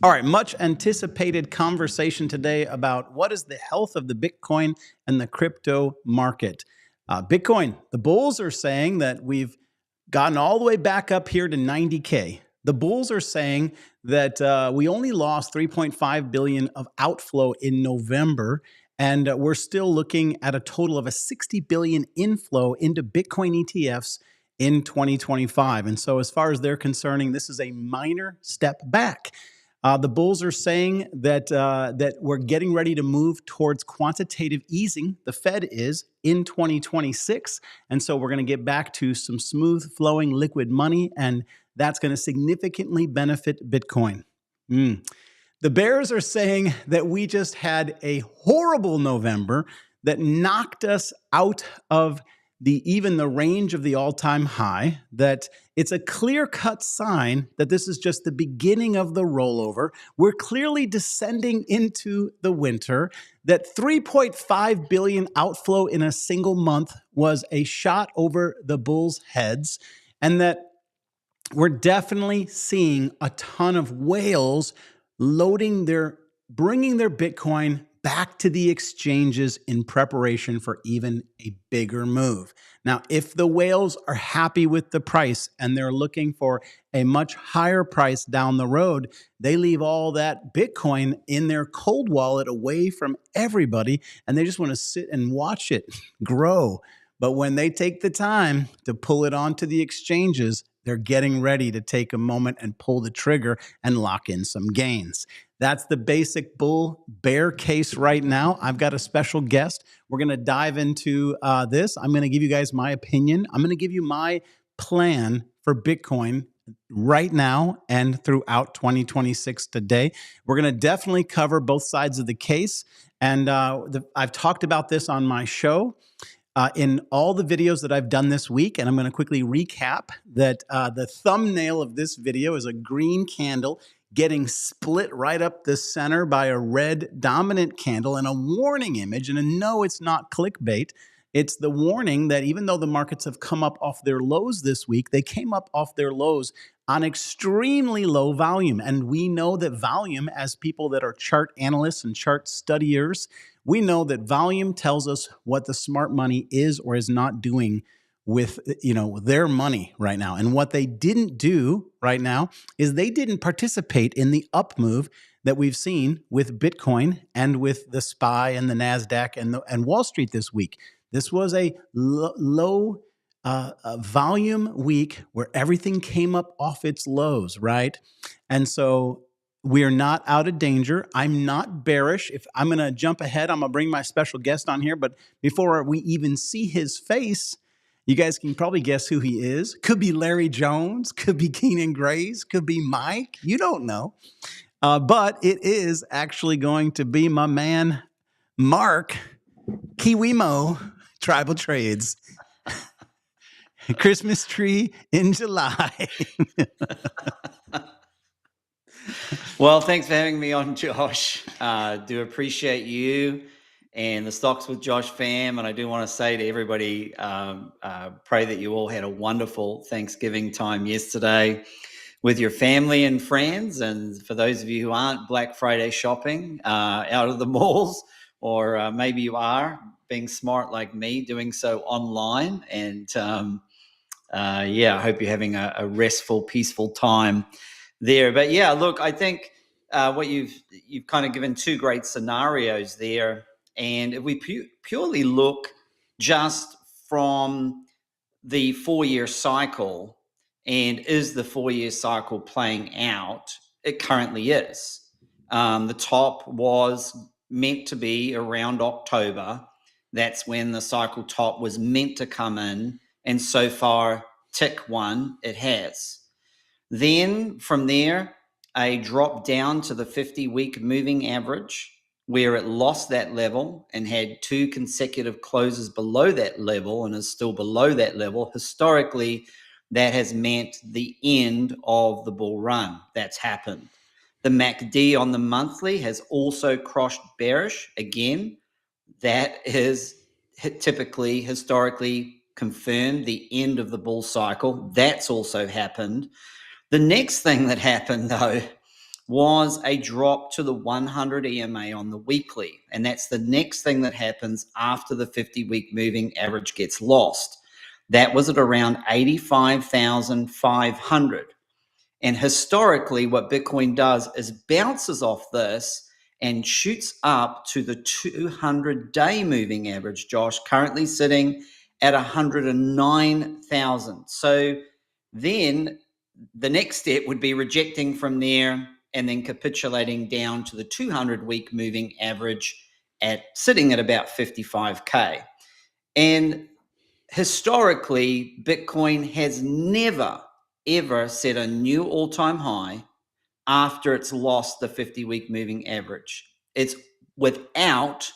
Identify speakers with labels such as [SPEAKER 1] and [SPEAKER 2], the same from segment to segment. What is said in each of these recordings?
[SPEAKER 1] All right, much anticipated conversation today about what is the health of the Bitcoin and the crypto market. Bitcoin, the bulls are saying that we've gotten all the way back up here to 90K. The bulls are saying that we only lost 3.5 billion of outflow in November, and we're still looking at a total of a 60 billion inflow into Bitcoin ETFs in 2025. And so, as far as they're concerning, this is a minor step back. The bulls are saying that we're getting ready to move towards quantitative easing. The Fed is in 2026, and so we're going to get back to some smooth flowing liquid money, and that's going to significantly benefit Bitcoin. The bears are saying that we just had a horrible November that knocked us out of even the range of the all-time high, that it's a clear-cut sign that this is just the beginning of the rollover. We're clearly descending into the winter, that 3.5 billion outflow in a single month was a shot over the bulls' heads, and that we're definitely seeing a ton of whales bringing their Bitcoin back to the exchanges in preparation for even a bigger move. Now, if the whales are happy with the price and they're looking for a much higher price down the road, they leave all that Bitcoin in their cold wallet away from everybody, and they just want to sit and watch it grow. But when they take the time to pull it onto the exchanges, they're getting ready to take a moment and pull the trigger and lock in some gains. That's the basic bull bear case right now. I've got a special guest. We're going to dive into this. I'm going to give you guys my opinion. I'm going to give you my plan for Bitcoin right now and throughout 2026 today. We're going to definitely cover both sides of the case. And I've talked about this on my show. In all the videos that I've done this week, and I'm going to quickly recap that the thumbnail of this video is a green candle getting split right up the center by a red dominant candle and a warning image. And no, it's not clickbait. It's the warning that even though the markets have come up off their lows this week, they came up off their lows on extremely low volume. And we know that volume, as people that are chart analysts and chart studiers, we know that volume tells us what the smart money is or is not doing with their money right now. And what they didn't do right now is they didn't participate in the up move that we've seen with Bitcoin and with the SPY and the NASDAQ and Wall Street this week. This was a low volume week where everything came up off its lows, right? And so we're not out of danger. I'm not bearish. If I'm going to jump ahead, I'm going to bring my special guest on here. But before we even see his face, you guys can probably guess who he is. Could be Larry Jones, could be Keenan Grays, could be Mike. You don't know. But it is actually going to be my man, Mark Kiwimo, Tribal Trades. Christmas tree in July.
[SPEAKER 2] Well, thanks for having me on, Josh. Do appreciate you and the Stocks with Josh fam. And I do want to say to everybody, pray that you all had a wonderful Thanksgiving time yesterday with your family and friends. And for those of you who aren't Black Friday shopping out of the malls, or maybe you are being smart like me, doing so online. And I hope you're having a restful, peaceful time there. But yeah, look, I think what you've kind of given two great scenarios there. And if we purely look just from the 4-year cycle, and is the 4-year cycle playing out? It currently is. The top was meant to be around October. That's when the cycle top was meant to come in. And so far, tick one, it has. Then from there, a drop down to the 50-week moving average, where it lost that level and had two consecutive closes below that level and is still below that level. Historically, that has meant the end of the bull run. That's happened. The MACD on the monthly has also crossed bearish. Again, that is typically, historically confirmed the end of the bull cycle. That's also happened. The next thing that happened, though, was a drop to the 100 EMA on the weekly. And that's the next thing that happens after the 50-week moving average gets lost. That was at around 85,500. And historically, what Bitcoin does is bounces off this and shoots up to the 200-day moving average, Josh, currently sitting at 109,000. So then the next step would be rejecting from there and then capitulating down to the 200-week moving average at sitting at about 55K. And historically, Bitcoin has never, ever set a new all-time high after it's lost the 50-week moving average. It's without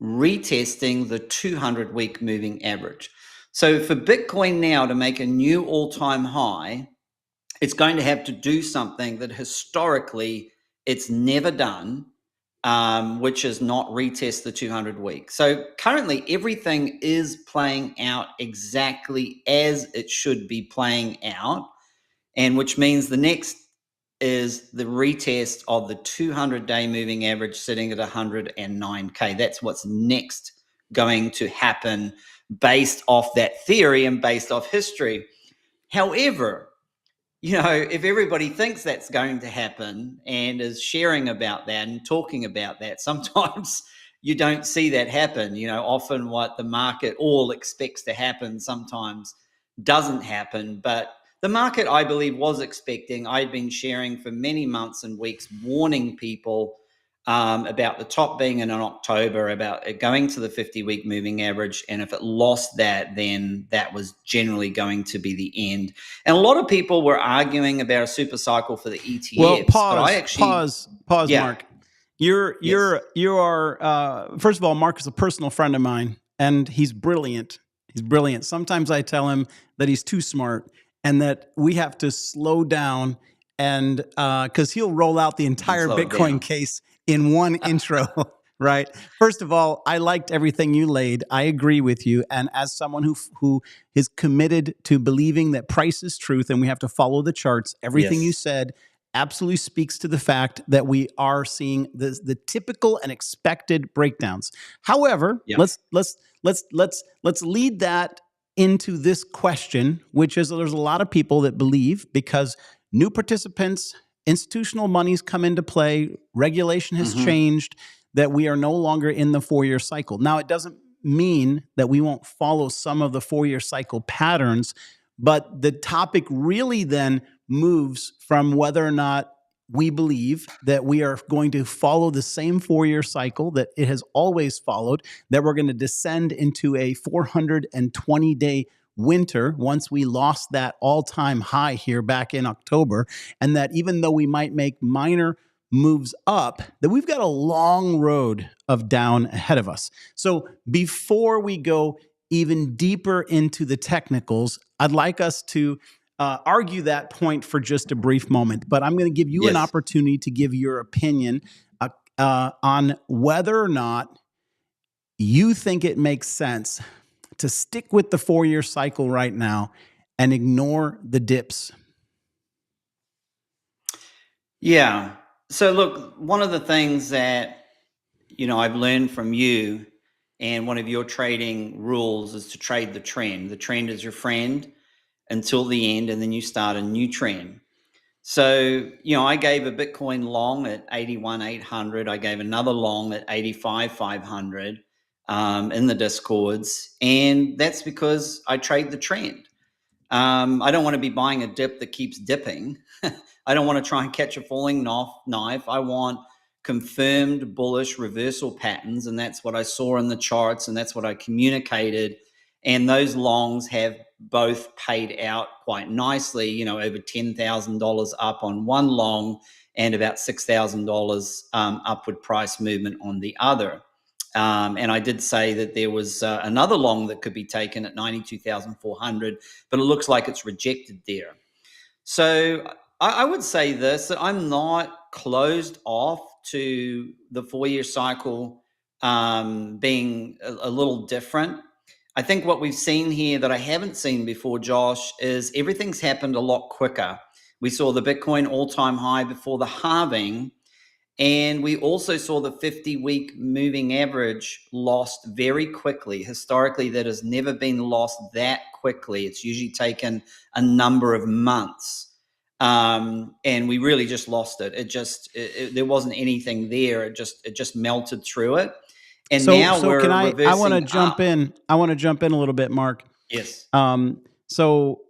[SPEAKER 2] retesting the 200-week moving average. So for Bitcoin now to make a new all-time high, it's going to have to do something that historically it's never done, which is not retest the 200-week. So currently everything is playing out exactly as it should be playing out, and which means the next is the retest of the 200-day moving average sitting at 109K. That's what's next going to happen based off that theory and based off history. However, if everybody thinks that's going to happen and is sharing about that and talking about that, sometimes you don't see that happen. Often what the market all expects to happen sometimes doesn't happen. But the market, I believe, was expecting. I've been sharing for many months and weeks, warning people about the top being in October, about it going to the 50-week moving average. And if it lost that, then that was generally going to be the end. And a lot of people were arguing about a super cycle for the ETFs.
[SPEAKER 1] Well,
[SPEAKER 2] but I actually,
[SPEAKER 1] pause,
[SPEAKER 2] yeah.
[SPEAKER 1] Mark. You are first of all, Mark is a personal friend of mine, and he's brilliant. He's brilliant. Sometimes I tell him that he's too smart and that we have to slow down, and because he'll roll out the entire Bitcoin case in one intro. Right. First of all, I liked everything you laid. I agree with you. And as someone who is committed to believing that price is truth and we have to follow the charts, everything you said absolutely speaks to the fact that we are seeing the typical and expected breakdowns. However, let's lead that into this question, which is there's a lot of people that believe because new participants, institutional monies come into play, regulation has changed, that we are no longer in the 4-year cycle. Now, it doesn't mean that we won't follow some of the 4-year cycle patterns, but the topic really then moves from whether or not we believe that we are going to follow the same 4-year cycle that it has always followed, that we're going to descend into a 420-day winter once we lost that all-time high here back in October, and that even though we might make minor moves up, that we've got a long road of down ahead of us. So before we go even deeper into the technicals, I'd like us to argue that point for just a brief moment. But I'm going to give you an opportunity to give your opinion on whether or not you think it makes sense to stick with the 4-year cycle right now and ignore the dips.
[SPEAKER 2] Yeah. So look, one of the things that, I've learned from you, and one of your trading rules is to trade the trend. The trend is your friend until the end, and then you start a new trend. So, I gave a Bitcoin long at 81,800. I gave another long at 85,500 in the Discords. And that's because I trade the trend. I don't want to be buying a dip that keeps dipping. I don't want to try and catch a falling knife. I want confirmed bullish reversal patterns. And that's what I saw in the charts. And that's what I communicated. And those longs have both paid out quite nicely, over $10,000 up on one long and about $6,000 upward price movement on the other. And I did say that there was another long that could be taken at 92,400, but it looks like it's rejected there. So I would say this, that I'm not closed off to the 4-year cycle being a little different. I think what we've seen here that I haven't seen before, Josh, is everything's happened a lot quicker. We saw the Bitcoin all-time high before the halving. And we also saw the 50-week moving average lost very quickly. Historically, that has never been lost that quickly. It's usually taken a number of months. And we really just lost it. There wasn't anything there. It just melted through it. And now
[SPEAKER 1] So can
[SPEAKER 2] we're
[SPEAKER 1] I want to
[SPEAKER 2] reversing
[SPEAKER 1] jump
[SPEAKER 2] up.
[SPEAKER 1] in. I want to jump in a little bit, Mark.
[SPEAKER 2] Yes.
[SPEAKER 1] So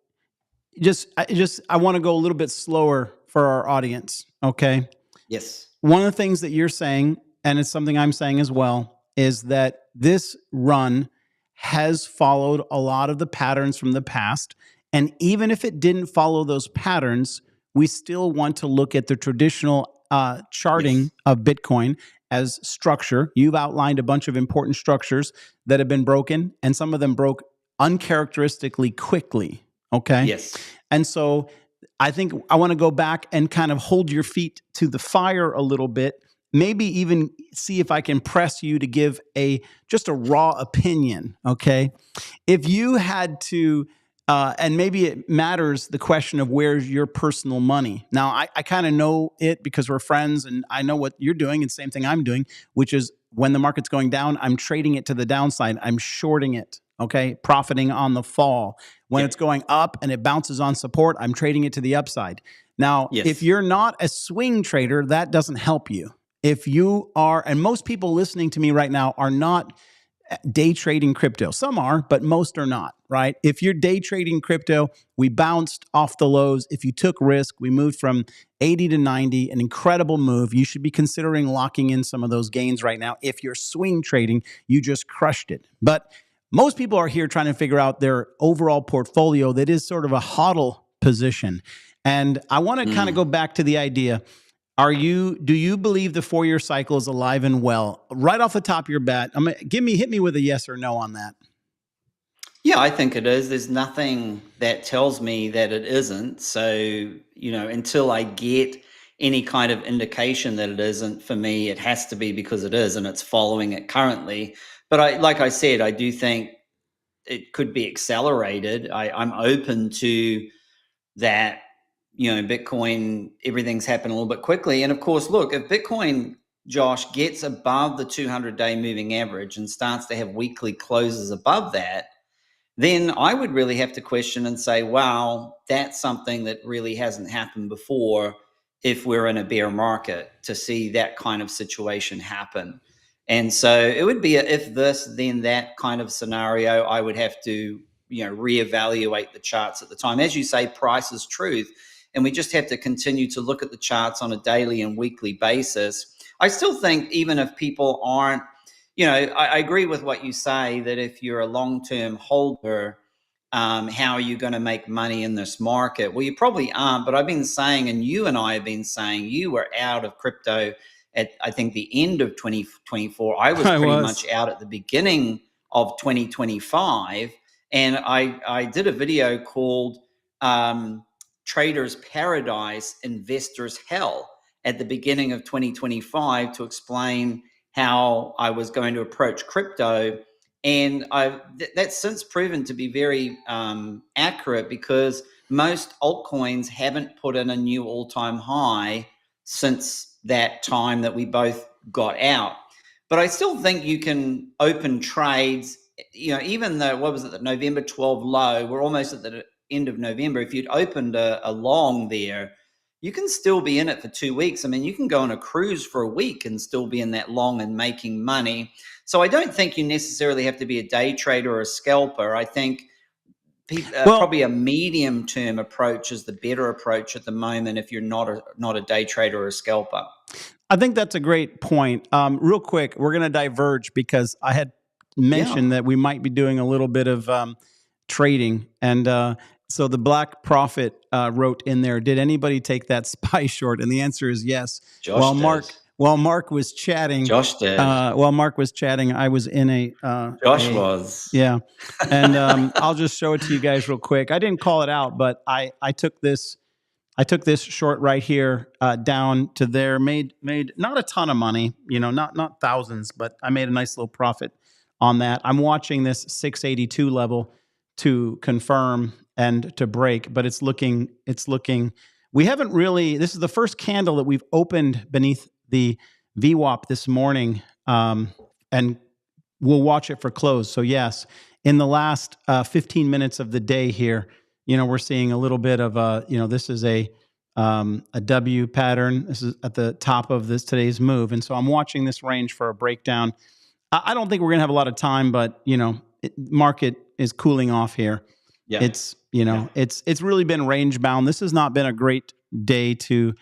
[SPEAKER 1] I want to go a little bit slower for our audience. Okay.
[SPEAKER 2] Yes.
[SPEAKER 1] One of the things that you're saying, and it's something I'm saying as well, is that this run has followed a lot of the patterns from the past. And even if it didn't follow those patterns, we still want to look at the traditional charting
[SPEAKER 2] Yes.
[SPEAKER 1] of Bitcoin as structure. You've outlined a bunch of important structures that have been broken, and some of them broke uncharacteristically quickly. Okay.
[SPEAKER 2] Yes.
[SPEAKER 1] And so I think I want to go back and kind of hold your feet to the fire a little bit. Maybe even see if I can press you to give just a raw opinion. Okay. If you had to, and maybe it matters the question of where's your personal money. Now, I kind of know it because we're friends and I know what you're doing and same thing I'm doing, which is when the market's going down, I'm trading it to the downside. I'm shorting it. Okay. Profiting on the fall. When it's
[SPEAKER 2] Yep.
[SPEAKER 1] going up and it bounces on support, I'm trading it to the upside. Now, if
[SPEAKER 2] Yes.
[SPEAKER 1] you're not a swing trader, that doesn't help you. If you are, and most people listening to me right now are not day trading crypto. Some are, but most are not, right? If you're day trading crypto, we bounced off the lows. If you took risk, we moved from 80 to 90, an incredible move. You should be considering locking in some of those gains right now. If you're swing trading, you just crushed it. But most people are here trying to figure out their overall portfolio that is sort of a hodl position. And I want to kind of go back to the idea. Do you believe the 4-year cycle is alive and well? Right off the top of your bat, hit me with a yes or no on that.
[SPEAKER 2] Yeah, I think it is. There's nothing that tells me that it isn't. So, until I get any kind of indication that it isn't, for me, it has to be because it is and it's following it currently. But like I said, I do think it could be accelerated. I'm open to that, Bitcoin, everything's happened a little bit quickly. And of course, look, if Bitcoin, Josh, gets above the 200-day moving average and starts to have weekly closes above that, then I would really have to question and say, wow, that's something that really hasn't happened before if we're in a bear market to see that kind of situation happen. And so it would be a if this, then that kind of scenario. I would have to, reevaluate the charts at the time. As you say, price is truth. And we just have to continue to look at the charts on a daily and weekly basis. I still think even if people aren't, I agree with what you say that if you're a long-term holder, how are you going to make money in this market? Well, you probably aren't, but I've been saying, and you and I have been saying, you were out of crypto at, I think, the end of 2024. I was
[SPEAKER 1] I
[SPEAKER 2] pretty
[SPEAKER 1] was.
[SPEAKER 2] much out at the beginning of 2025. And I did a video called Trader's Paradise, Investor's Hell at the beginning of 2025 to explain how I was going to approach crypto. And that's since proven to be very accurate because most altcoins haven't put in a new all-time high since that time that we both got out. But I still think you can open trades, even though, what was it, the November 12 low, we're almost at the end of November. If you'd opened a long there, you can still be in it for 2 weeks. I mean, you can go on a cruise for a week and still be in that long and making money. So I don't think you necessarily have to be a day trader or a scalper. I think probably a medium term approach is the better approach at the moment if you're not a day trader or a scalper.
[SPEAKER 1] I think that's a great point. Real quick, we're going to diverge because I had mentioned
[SPEAKER 2] Yeah.
[SPEAKER 1] that we might be doing a little bit of trading. And so the Black Prophet wrote in there, did anybody take that SPY short? And the answer is yes.
[SPEAKER 2] Josh did.
[SPEAKER 1] While Mark was chatting,
[SPEAKER 2] Josh did.
[SPEAKER 1] I was in
[SPEAKER 2] Josh was.
[SPEAKER 1] yeah. And I'll just show it to you guys real quick. I didn't call it out, but I took this short right here down to there. Made not a ton of money, not thousands, but I made a nice little profit on that. I'm watching this 682 level to confirm and to break, but it's looking we haven't really, this is the first candle that we've opened beneath the VWAP this morning, and we'll watch it for close. So yes, in the last 15 minutes of the day here, we're seeing a little bit of this is a W pattern. This is at the top of today's move. And so I'm watching this range for a breakdown. I don't think we're going to have a lot of time, but market is cooling off here.
[SPEAKER 2] Yeah.
[SPEAKER 1] It's it's really been range bound. This has not been a great day to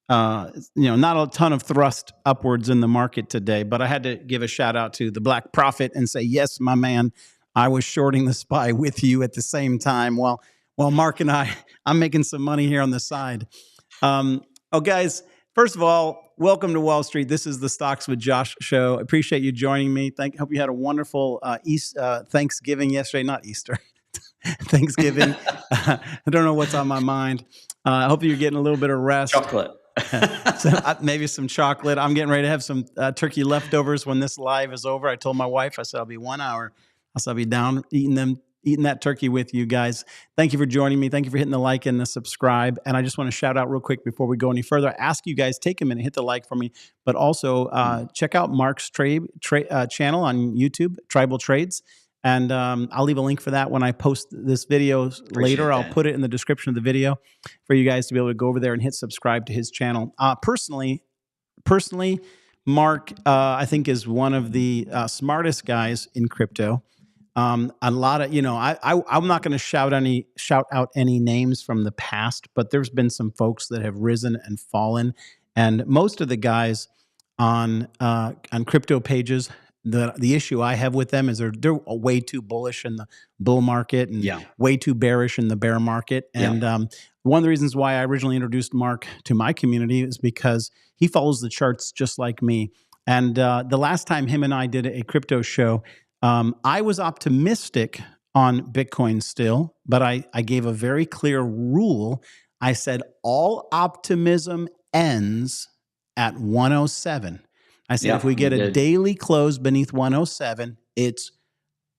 [SPEAKER 1] not a ton of thrust upwards in the market today, but I had to give a shout out to the Black Prophet and say, yes, my man, I was shorting the SPY with you at the same time. While Mark and I'm making some money here on the side. Guys, first of all, welcome to Wall Street. This is the Stocks with Josh show. I appreciate you joining me. Hope you had a wonderful Thanksgiving yesterday, not Easter. Thanksgiving. I don't know what's on my mind. I hope you're getting a little bit of rest.
[SPEAKER 2] Chocolate.
[SPEAKER 1] Maybe some chocolate. I'm getting ready to have some turkey leftovers when this live is over. I told my wife, I said, I'll be 1 hour. I'll be down eating that turkey with you guys. Thank you for joining me. Thank you for hitting the like and the subscribe. And I just want to shout out real quick before we go any further. I ask you guys, take a minute, hit the like for me, but also check out Mark's channel on YouTube, Tribal Trades. And I'll leave a link for that when I post this video later. I'll put it in the description of the video for you guys to be able to go over there and hit subscribe to his channel. Personally, Mark, I think, is one of the smartest guys in crypto. A lot of, I'm not going to shout out any names from the past, but there's been some folks that have risen and fallen, and most of the guys on crypto pages, the issue I have with them is they're way too bullish in the bull market and way too bearish in the bear market. And one of the reasons why I originally introduced Mark to my community is because he follows the charts just like me. And the last time him and I did a crypto show, I was optimistic on Bitcoin still, but I gave a very clear rule. I said all optimism ends at 107. I said, if we get a daily close beneath 107, it's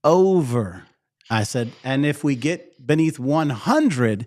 [SPEAKER 1] over. I said, and if we get beneath 100,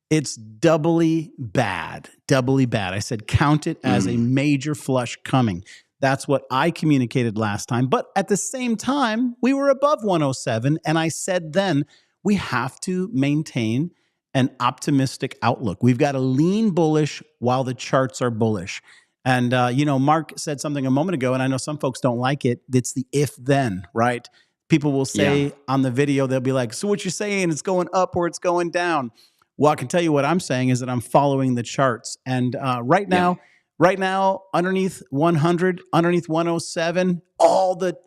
[SPEAKER 1] it's doubly bad. I said, count it as a major flush coming. That's what I communicated last time. But at the same time, we were above 107. And I said then, we have to maintain an optimistic outlook. We've got to lean bullish while the charts are bullish. And, Mark said something a moment ago, and I know some folks don't like it. It's the if-then, right? People will say on the video, they'll be like, so what you're saying, it's going up or it's going down? Well, I can tell you what I'm saying is that I'm following the charts. And right now, underneath 100, underneath 107, all the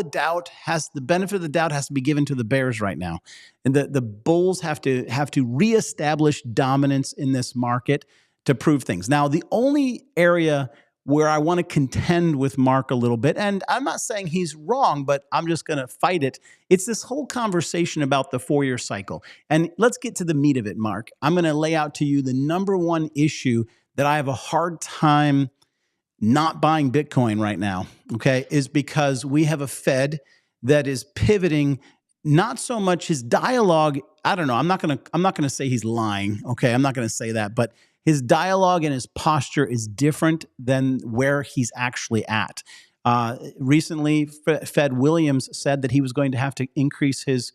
[SPEAKER 1] doubt the benefit of the doubt has to be given to the bears right now. And the bulls have to reestablish dominance in this market to prove things. Now, the only area where I want to contend with Mark a little bit, and I'm not saying he's wrong, but I'm just going to fight it. It's this whole conversation about the 4-year cycle. And let's get to the meat of it, Mark. I'm going to lay out to you the number one issue that I have a hard time not buying Bitcoin right now, okay, is because we have a Fed that is pivoting. Not so much his dialogue. I don't know. I'm not gonna say he's lying. Okay, I'm not gonna say that, but his dialogue and his posture is different than where he's actually at. Recently, Fed Williams said that he was going to have to increase his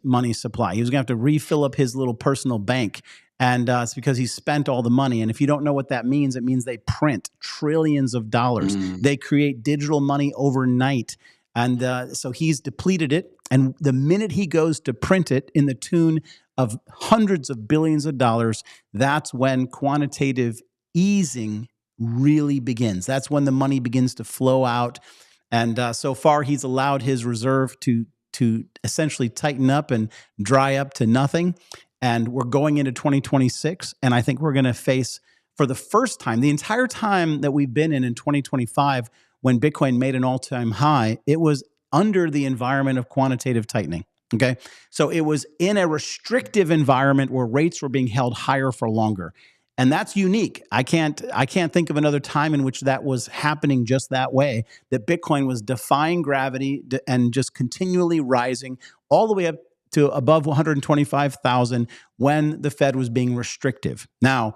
[SPEAKER 1] money supply. He was going to have to refill up his little personal bank. And it's because he spent all the money. And if you don't know what that means, it means they print trillions of dollars. They create digital money overnight. And so he's depleted it. And the minute he goes to print it in the tune of hundreds of billions of dollars, that's when quantitative easing really begins. That's when the money begins to flow out. And so far, he's allowed his reserve to essentially tighten up and dry up to nothing. And we're going into 2026, and I think we're going to face, for the first time, the entire time that we've been in 2025, when Bitcoin made an all-time high, it was under the environment of quantitative tightening, okay? So it was in a restrictive environment where rates were being held higher for longer. And that's unique. I can't think of another time in which that was happening just that way, that Bitcoin was defying gravity and just continually rising all the way up to above 125,000 when the Fed was being restrictive. Now,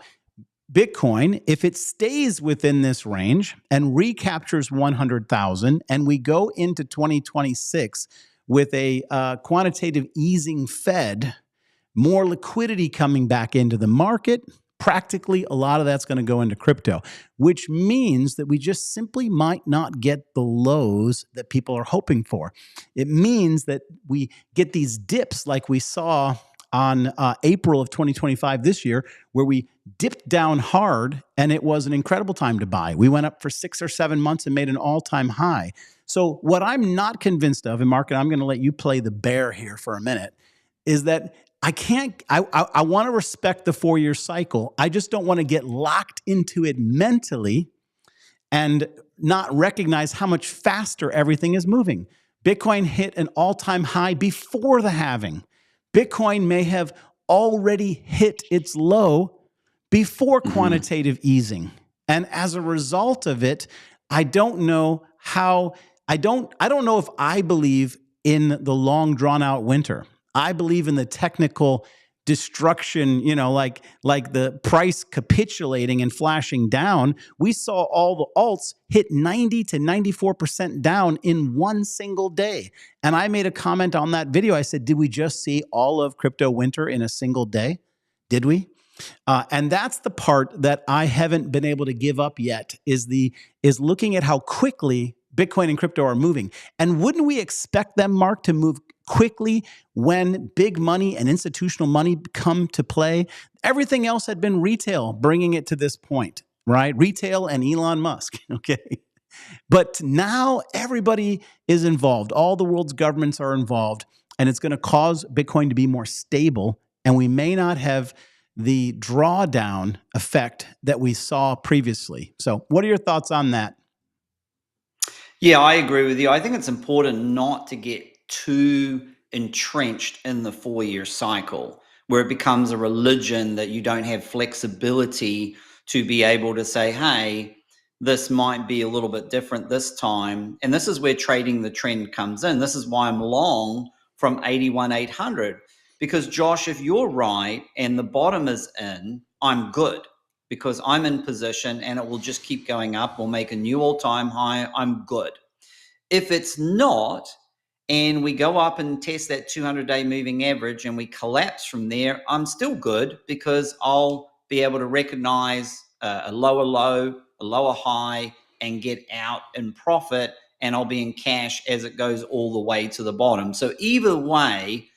[SPEAKER 1] Bitcoin, if it stays within this range and recaptures 100,000, and we go into 2026 with a quantitative easing Fed, more liquidity coming back into the market, practically a lot of that's going to go into crypto, which means that we just simply might not get the lows that people are hoping for. It means that we get these dips like we saw on April of 2025 this year, where we dipped down hard and it was an incredible time to buy. We went up for 6 or 7 months and made an all-time high. So what I'm not convinced of, and Mark, and I'm going to let you play the bear here for a minute, is that I want to respect the 4-year cycle. I just don't want to get locked into it mentally and not recognize how much faster everything is moving. Bitcoin hit an all-time high before the halving. Bitcoin may have already hit its low before quantitative easing. And as a result of it, I don't know if I believe in the long drawn out winter. I believe in the technical destruction, like the price capitulating and flashing down. We saw all the alts hit 90 to 94% down in one single day. And I made a comment on that video. I said, did we just see all of crypto winter in a single day? Did we? And that's the part that I haven't been able to give up yet, is looking at how quickly Bitcoin and crypto are moving. And wouldn't we expect them, Mark, to move quickly when big money and institutional money come to play? Everything else had been retail bringing it to this point, right? Retail and Elon Musk, okay? But now everybody is involved. All the world's governments are involved, and it's going to cause Bitcoin to be more stable, and we may not have the drawdown effect that we saw previously. So what are your thoughts on that?
[SPEAKER 2] Yeah, I agree with you. I think it's important not to get too entrenched in the 4-year cycle where it becomes a religion that you don't have flexibility to be able to say, hey, this might be a little bit different this time. And this is where trading the trend comes in. This is why I'm long from 81,800. Because Josh, if you're right and the bottom is in, I'm good because I'm in position and it will just keep going up. We'll make a new all-time high. I'm good. If it's not, and we go up and test that 200-day moving average and we collapse from there, I'm still good because I'll be able to recognize a lower low, a lower high, and get out in profit, and I'll be in cash as it goes all the way to the bottom. So either way,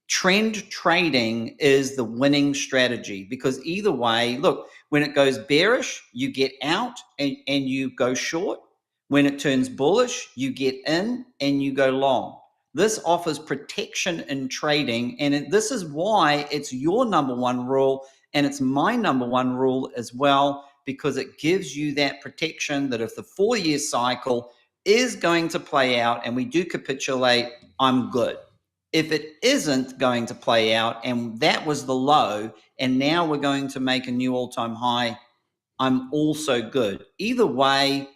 [SPEAKER 2] trend trading is the winning strategy, because either way, look, when it goes bearish, you get out and you go short. When it turns bullish, you get in and you go long. This offers protection in trading, and this is why it's your number one rule, and it's my number one rule as well, because it gives you that protection that if the 4-year cycle is going to play out and we do capitulate, I'm good. If it isn't going to play out and that was the low and now we're going to make a new all-time high, I'm also good. Either way,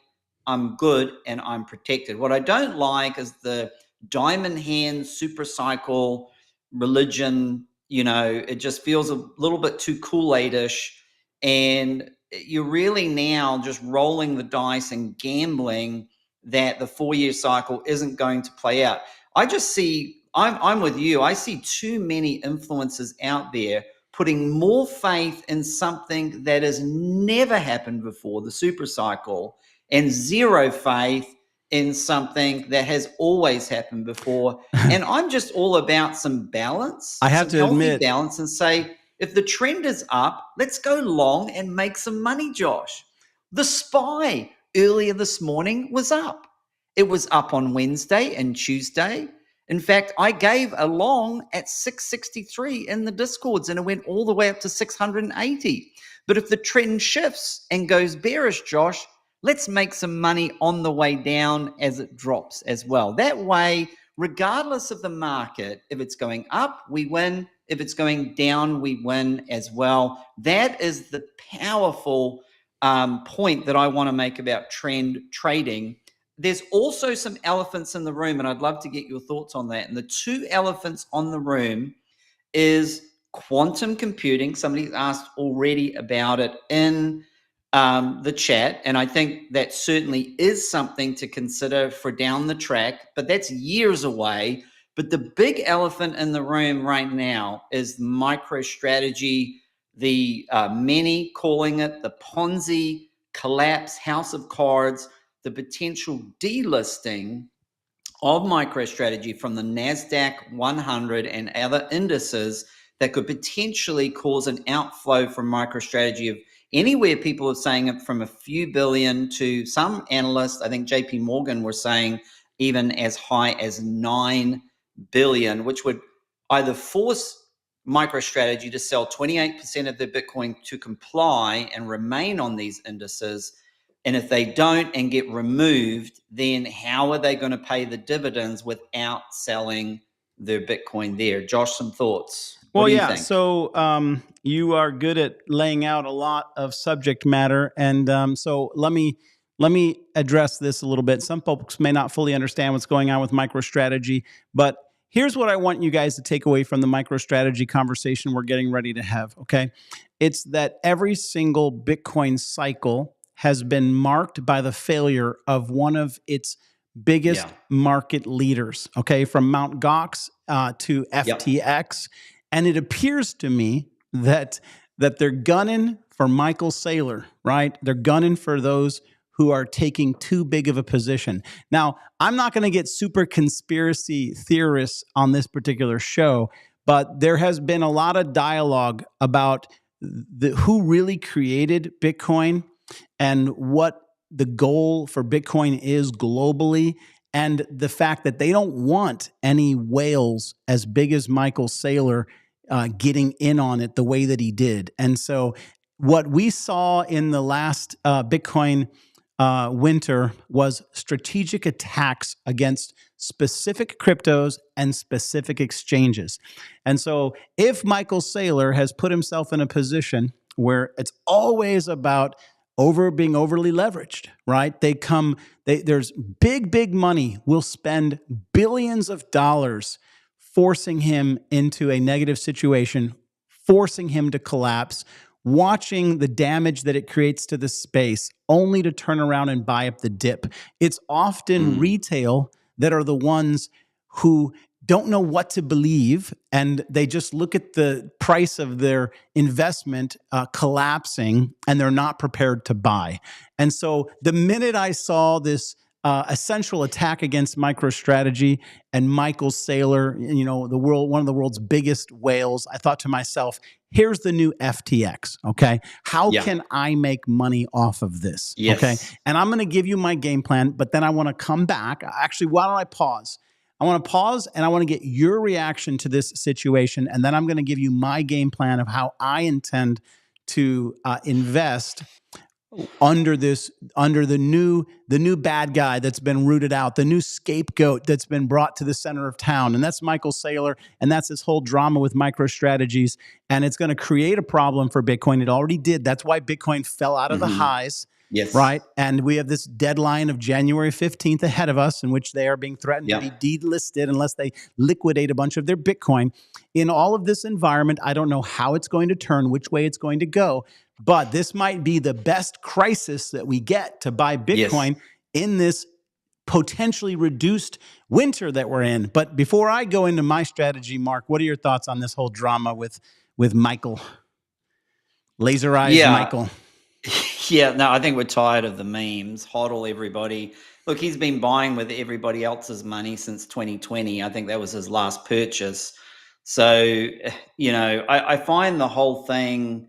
[SPEAKER 2] I'm good and I'm protected. What I don't like is the diamond hand super cycle religion. It just feels a little bit too Kool-Aid-ish. And you're really now just rolling the dice and gambling that the 4-year cycle isn't going to play out. I'm with you. I see too many influencers out there putting more faith in something that has never happened before, the super cycle, and zero faith in something that has always happened before. And I'm just all about some balance,
[SPEAKER 1] I have to admit,
[SPEAKER 2] balance, and say, if the trend is up, let's go long and make some money, Josh. The SPY earlier this morning was up. It was up on Wednesday and Tuesday. In fact, I gave a long at 663 in the Discords, and it went all the way up to 680. But if the trend shifts and goes bearish, Josh, let's make some money on the way down as it drops as well. That way, regardless of the market, if it's going up, we win. If it's going down, we win as well. That is the powerful point that I want to make about trend trading. There's also some elephants in the room, and I'd love to get your thoughts on that. And the two elephants on the room is quantum computing. Somebody's asked already about it in the chat, and I think that certainly is something to consider for down the track, but that's years away. But the big elephant in the room right now is MicroStrategy, the many calling it the Ponzi collapse, house of cards, the potential delisting of MicroStrategy from the NASDAQ 100 and other indices that could potentially cause an outflow from MicroStrategy of anywhere people are saying it from a few billion to some analysts, I think JP Morgan were saying even as high as 9 billion, which would either force MicroStrategy to sell 28% of their Bitcoin to comply and remain on these indices. And if they don't and get removed, then how are they going to pay the dividends without selling their Bitcoin there? Josh, some thoughts. What
[SPEAKER 1] Well,
[SPEAKER 2] do you
[SPEAKER 1] yeah.
[SPEAKER 2] think?
[SPEAKER 1] So you are good at laying out a lot of subject matter, and so let me address this a little bit. Some folks may not fully understand what's going on with MicroStrategy, but here's what I want you guys to take away from the MicroStrategy conversation we're getting ready to have. Okay, it's that every single Bitcoin cycle has been marked by the failure of one of its biggest
[SPEAKER 2] Yeah.
[SPEAKER 1] market leaders. Okay, from Mount Gox to
[SPEAKER 2] Yep.
[SPEAKER 1] FTX. And it appears to me that they're gunning for Michael Saylor, right? They're gunning for those who are taking too big of a position. Now, I'm not going to get super conspiracy theorists on this particular show, but there has been a lot of dialogue about who really created Bitcoin and what the goal for Bitcoin is globally, and the fact that they don't want any whales as big as Michael Saylor getting in on it the way that he did. And so, what we saw in the last Bitcoin winter was strategic attacks against specific cryptos and specific exchanges. And so, if Michael Saylor has put himself in a position where it's always about being overly leveraged, right? There's big money will spend billions of dollars forcing him into a negative situation, forcing him to collapse, watching the damage that it creates to the space, only to turn around and buy up the dip. It's often
[SPEAKER 2] Mm.
[SPEAKER 1] retail that are the ones who don't know what to believe, and they just look at the price of their investment collapsing, and they're not prepared to buy. And so the minute I saw this essential attack against MicroStrategy and Michael Saylor, one of the world's biggest whales, I thought to myself, here's the new FTX. Okay. How
[SPEAKER 2] Yeah.
[SPEAKER 1] can I make money off of this? Okay.
[SPEAKER 2] Yes.
[SPEAKER 1] And I'm going to give you my game plan, but then I want to come back. Actually, why don't I pause? I want to pause and I want to get your reaction to this situation. And then I'm going to give you my game plan of how I intend to invest under the new bad guy that's been rooted out, the new scapegoat that's been brought to the center of town, and that's Michael Saylor, and that's this whole drama with MicroStrategies, and it's going to create a problem for Bitcoin. It already did. That's why Bitcoin fell out of the
[SPEAKER 2] Mm-hmm.
[SPEAKER 1] highs.
[SPEAKER 2] Yes.
[SPEAKER 1] Right. And we have this deadline of January 15th ahead of us in which they are being threatened to be
[SPEAKER 2] Yep.
[SPEAKER 1] delisted unless they liquidate a bunch of their Bitcoin. In all of this environment, I don't know how it's going to turn, which way it's going to go, but this might be the best crisis that we get to buy
[SPEAKER 2] Yes.
[SPEAKER 1] Bitcoin in this potentially reduced winter that we're in. But before I go into my strategy, Mark, what are your thoughts on this whole drama with Michael? Laser eyes
[SPEAKER 2] Yeah.
[SPEAKER 1] Michael.
[SPEAKER 2] Yeah, no, I think we're tired of the memes. Hodl everybody. Look, he's been buying with everybody else's money since 2020. I think that was his last purchase. So, I find the whole thing.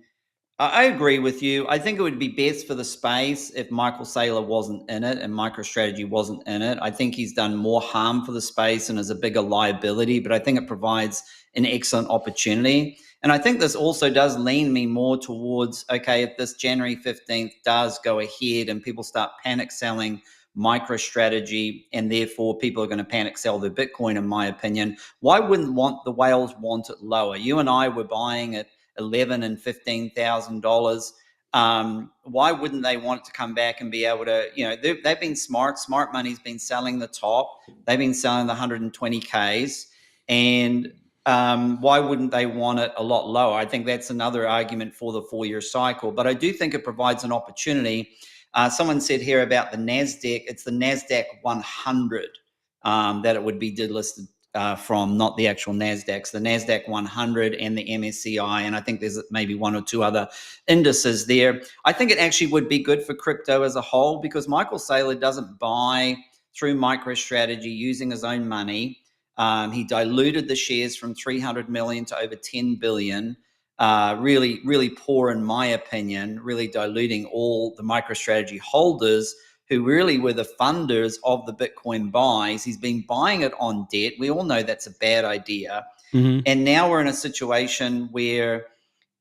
[SPEAKER 2] I agree with you. I think it would be best for the space if Michael Saylor wasn't in it and MicroStrategy wasn't in it. I think he's done more harm for the space and is a bigger liability, but I think it provides an excellent opportunity. And I think this also does lean me more towards, okay, if this January 15th does go ahead and people start panic selling MicroStrategy and therefore people are going to panic sell their Bitcoin, in my opinion, why wouldn't the whales want it lower? You and I were buying it $11,000 and $15,000. Why wouldn't they want it to come back and be able to, they've been smart. Smart money's been selling the top. They've been selling the 120Ks. And why wouldn't they want it a lot lower? I think that's another argument for the 4-year cycle. But I do think it provides an opportunity. Someone said here about the NASDAQ. It's the NASDAQ 100 that it would be delisted from, not the actual NASDAQ. So the NASDAQ 100 and the MSCI, and I think there's maybe one or two other indices there. I think it actually would be good for crypto as a whole, because Michael Saylor doesn't buy through MicroStrategy using his own money. He diluted the shares from 300 million to over 10 billion. Really, really poor, in my opinion, really diluting all the MicroStrategy holders who really were the funders of the Bitcoin buys. He's been buying it on debt. We all know that's a bad idea.
[SPEAKER 1] Mm-hmm.
[SPEAKER 2] And now we're in a situation where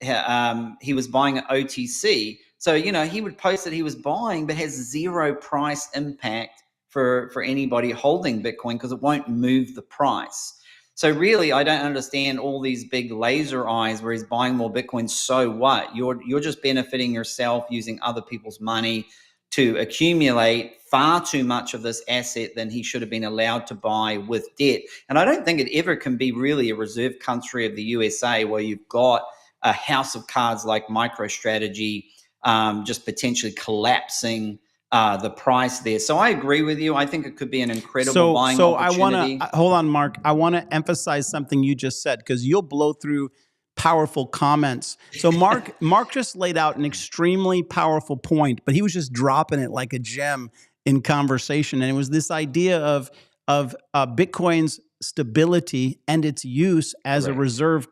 [SPEAKER 2] he was buying at OTC. So, he would post that he was buying, but has zero price impact for anybody holding Bitcoin, because it won't move the price. So really, I don't understand all these big laser eyes where he's buying more Bitcoin. So what? You're just benefiting yourself using other people's money to accumulate far too much of this asset than he should have been allowed to buy with debt. And I don't think it ever can be really a reserve country of the USA, where you've got a house of cards like MicroStrategy just potentially collapsing the price there. So I agree with you. I think it could be an incredible buying opportunity.
[SPEAKER 1] Hold on, Mark. I want to emphasize something you just said, because you'll blow through powerful comments. So Mark just laid out an extremely powerful point, but he was just dropping it like a gem in conversation. And it was this idea of Bitcoin's stability and its use as a reserve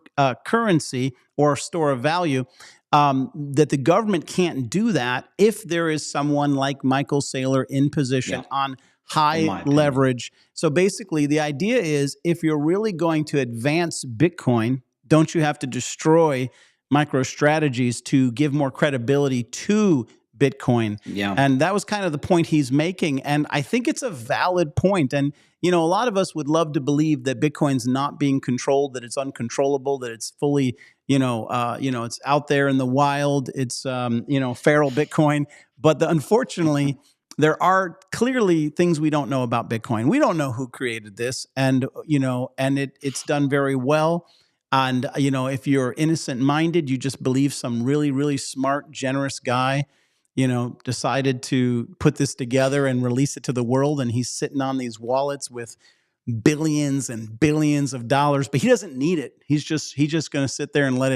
[SPEAKER 1] currency or store of value. That the government can't do that if there is someone like Michael Saylor in position on high leverage. So basically, the idea is, if you're really going to advance Bitcoin, don't you have to destroy MicroStrategies to give more credibility to Bitcoin?
[SPEAKER 2] Yeah.
[SPEAKER 1] And that was kind of the point he's making. And I think it's a valid point. And, a lot of us would love to believe that Bitcoin's not being controlled, that it's uncontrollable, that it's fully, it's out there in the wild. It's, feral Bitcoin. But unfortunately, there are clearly things we don't know about Bitcoin. We don't know who created this, and it's done very well. And if you're innocent-minded, you just believe some really, really smart, generous guy, decided to put this together and release it to the world, and he's sitting on these wallets with billions and billions of dollars, but he doesn't need it. He's just going to sit there and let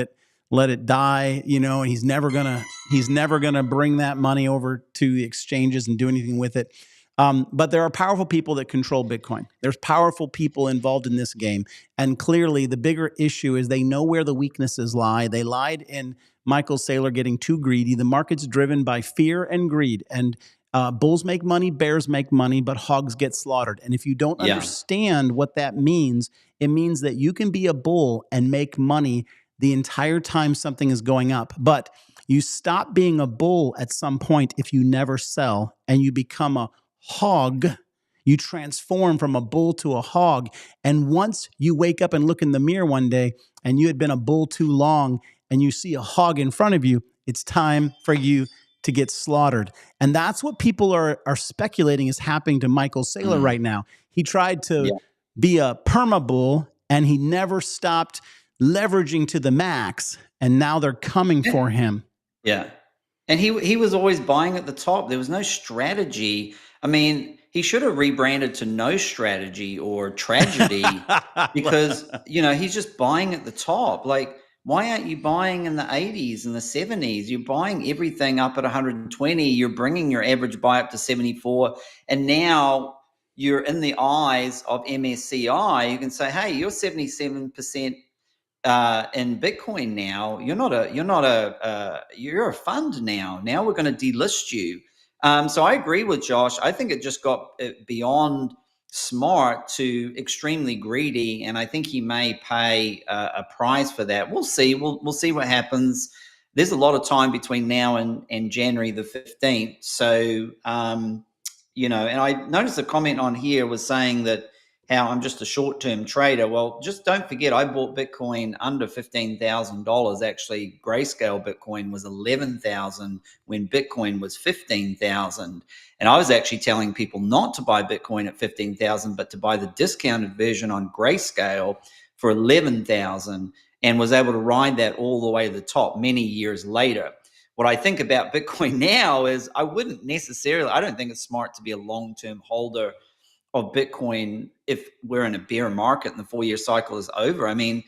[SPEAKER 1] it die, and he's never gonna bring that money over to the exchanges and do anything with it. But there are powerful people that control Bitcoin. There's powerful people involved in this game. And clearly the bigger issue is they know where the weaknesses lie. They lied in Michael Saylor getting too greedy. The market's driven by fear and greed. And bulls make money, bears make money, but hogs get slaughtered. And if you don't understand what that means, it means that you can be a bull and make money the entire time something is going up. But you stop being a bull at some point if you never sell, and you become a hog. You transform from a bull to a hog. And once you wake up and look in the mirror one day and you had been a bull too long and you see a hog in front of you, it's time for you to get slaughtered. And that's what people are speculating is happening to Michael Saylor right now. He tried to be a perma bull, and he never stopped leveraging to the max, and now they're coming for him.
[SPEAKER 2] Yeah. And he was always buying at the top. There was no strategy. I mean, he should have rebranded to No Strategy or Tragedy because, he's just buying at the top. Like, why aren't you buying in the 80s and the 70s? You're buying everything up at 120. You're bringing your average buy up to 74. And now you're in the eyes of MSCI. You can say, hey, you're 77% in Bitcoin now. You're a fund now. Now we're going to delist you. So I agree with Josh. I think it just got beyond smart to extremely greedy, and I think he may pay a price for that. We'll see. We'll see what happens. There's a lot of time between now and January the 15th. So and I noticed a comment on here was saying that how I'm just a short-term trader. Well, just don't forget, I bought Bitcoin under $15,000. Actually, Grayscale Bitcoin was $11,000 when Bitcoin was $15,000. And I was actually telling people not to buy Bitcoin at $15,000, but to buy the discounted version on Grayscale for 11,000 and was able to ride that all the way to the top many years later. What I think about Bitcoin now is I don't think it's smart to be a long-term holder of Bitcoin if we're in a bear market and the 4-year cycle is over. I mean,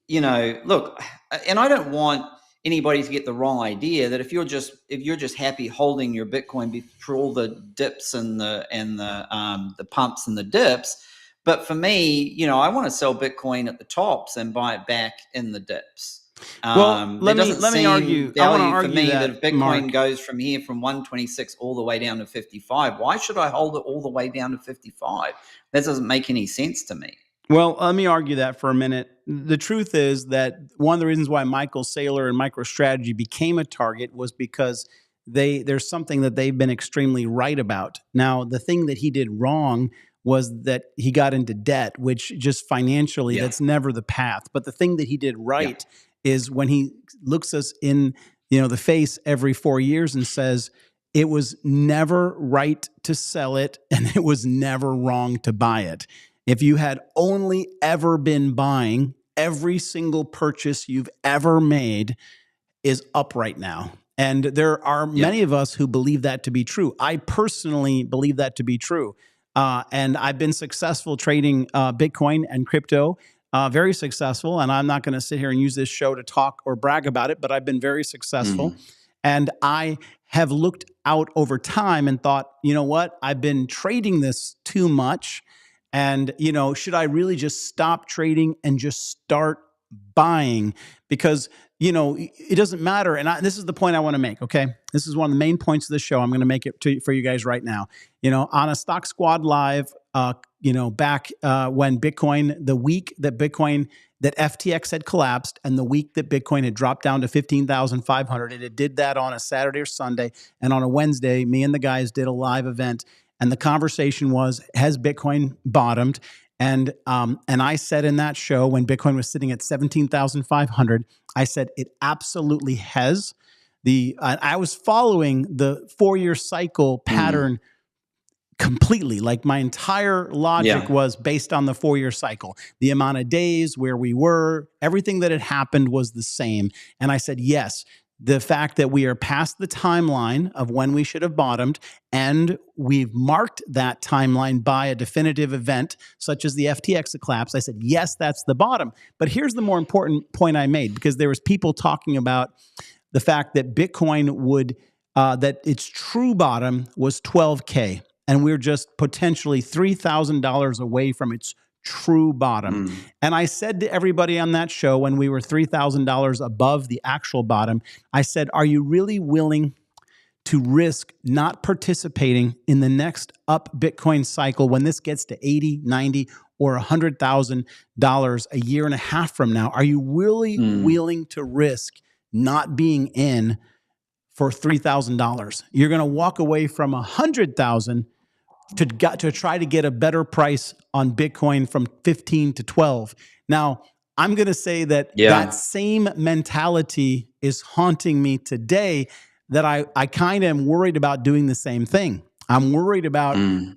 [SPEAKER 2] look, and I don't want anybody to get the wrong idea that if you're just happy holding your Bitcoin through all the dips and the pumps and the dips, but for me, I want to sell Bitcoin at the tops and buy it back in the dips.
[SPEAKER 1] Well,
[SPEAKER 2] There
[SPEAKER 1] let me
[SPEAKER 2] doesn't
[SPEAKER 1] let me
[SPEAKER 2] seem
[SPEAKER 1] argue. I want to
[SPEAKER 2] value for
[SPEAKER 1] argue
[SPEAKER 2] me that if
[SPEAKER 1] that,
[SPEAKER 2] Bitcoin
[SPEAKER 1] Mark.
[SPEAKER 2] goes from here from 126 all the way down to 55, why should I hold it all the way down to 55? That doesn't make any sense to me.
[SPEAKER 1] Well, let me argue that for a minute. The truth is that one of the reasons why Michael Saylor and MicroStrategy became a target was because there's something that they've been extremely right about. Now, the thing that he did wrong was that he got into debt, which just financially,
[SPEAKER 2] Yeah.
[SPEAKER 1] that's never the path. But the thing that he did
[SPEAKER 2] Yeah.
[SPEAKER 1] right is when he looks us in the face every 4 years and says, it was never right to sell it and it was never wrong to buy it. If you had only ever been buying, every single purchase you've ever made is up right now. And there are many of us who believe that to be true. I personally believe that to be true. And I've been successful trading Bitcoin and crypto, very successful. And I'm not going to sit here and use this show to talk or brag about it, but I've been very successful. And I have looked out over time and thought, you know what? I've been trading this too much. And, should I really just stop trading and just start buying? Because, it doesn't matter. And this is the point I want to make, okay? This is one of the main points of the show. I'm going to make it for you guys right now. On a Stock Squad Live, back when Bitcoin, the week that FTX had collapsed and the week that Bitcoin had dropped down to 15,500, and it did that on a Saturday or Sunday. And on a Wednesday, me and the guys did a live event. And the conversation was, has Bitcoin bottomed? And I said in that show, when Bitcoin was sitting at 17,500, I said it absolutely has. I was following the 4-year cycle pattern completely. Like my entire logic was based on the 4-year cycle. The amount of days, where we were, everything that had happened was the same. And I said, yes, the fact that we are past the timeline of when we should have bottomed, and we've marked that timeline by a definitive event such as the FTX collapse. I said, yes, that's the bottom. But here's the more important point I made, because there was people talking about the fact that Bitcoin would, that its true bottom was 12K. And we're just potentially $3,000 away from its true bottom. And I said to everybody on that show, when we were $3,000 above the actual bottom, I said, are you really willing to risk not participating in the next up Bitcoin cycle when this gets to 80, 90, or $100,000 a year and a half from now? Are you really willing to risk not being in for $3,000? You're going to walk away from $100,000 to try to get a better price on Bitcoin from 15 to 12. Now, I'm going to say that that same mentality is haunting me today, that I kind of am worried about doing the same thing. I'm worried about, and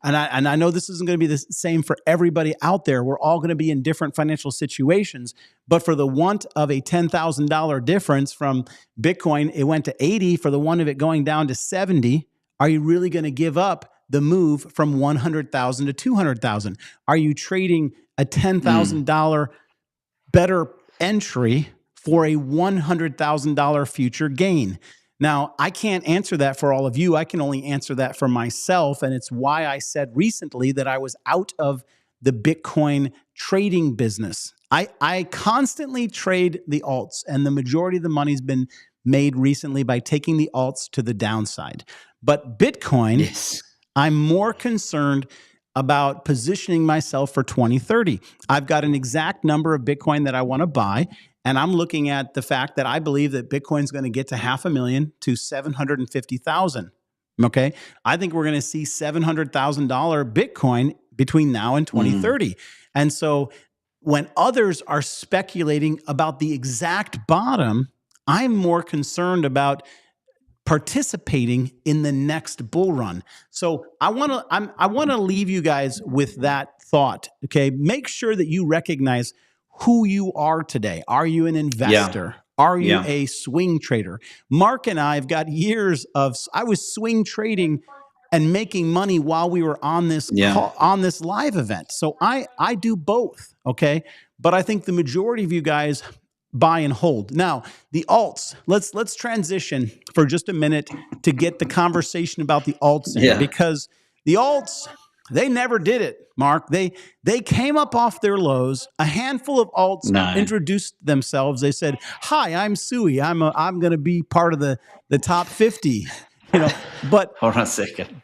[SPEAKER 1] I know this isn't going to be the same for everybody out there. We're all going to be in different financial situations, but for the want of a $10,000 difference from Bitcoin, it went to 80, for the want of it going down to 70, are you really going to give up the move from 100,000 to 200,000? Are you trading a $10,000 better entry for a $100,000 future gain? Now, I can't answer that for all of you. I can only answer that for myself. And it's why I said recently that I was out of the Bitcoin trading business. I constantly trade the alts, and the majority of the money's been made recently by taking the alts to the downside. But Bitcoin, I'm more concerned about positioning myself for 2030. I've got an exact number of Bitcoin that I want to buy, and I'm looking at the fact that I believe that Bitcoin's going to get to 500,000 to 750,000. Okay, I think we're going to see $700,000 Bitcoin between now and 2030. And so when others are speculating about the exact bottom, I'm more concerned about participating in the next bull run. So I want to leave you guys with that thought. Okay, make sure that you recognize who you are today. Are you an
[SPEAKER 2] Yeah.
[SPEAKER 1] investor? Are you
[SPEAKER 2] Yeah.
[SPEAKER 1] a swing trader? Mark and I have got years of, I was swing trading and making money while we were on this
[SPEAKER 2] Yeah.
[SPEAKER 1] call, on this live event. So I do both, okay? But I think the majority of you guys buy and hold. Now, the alts, let's transition for just a minute to get the conversation about the alts in,
[SPEAKER 2] Yeah.
[SPEAKER 1] because the alts, they never did it, Mark. They came up off their lows. A handful of alts
[SPEAKER 2] No.
[SPEAKER 1] introduced themselves. They said, "Hi, I'm Suey. I'm going to be part of the top 50." But
[SPEAKER 2] Hold on a second.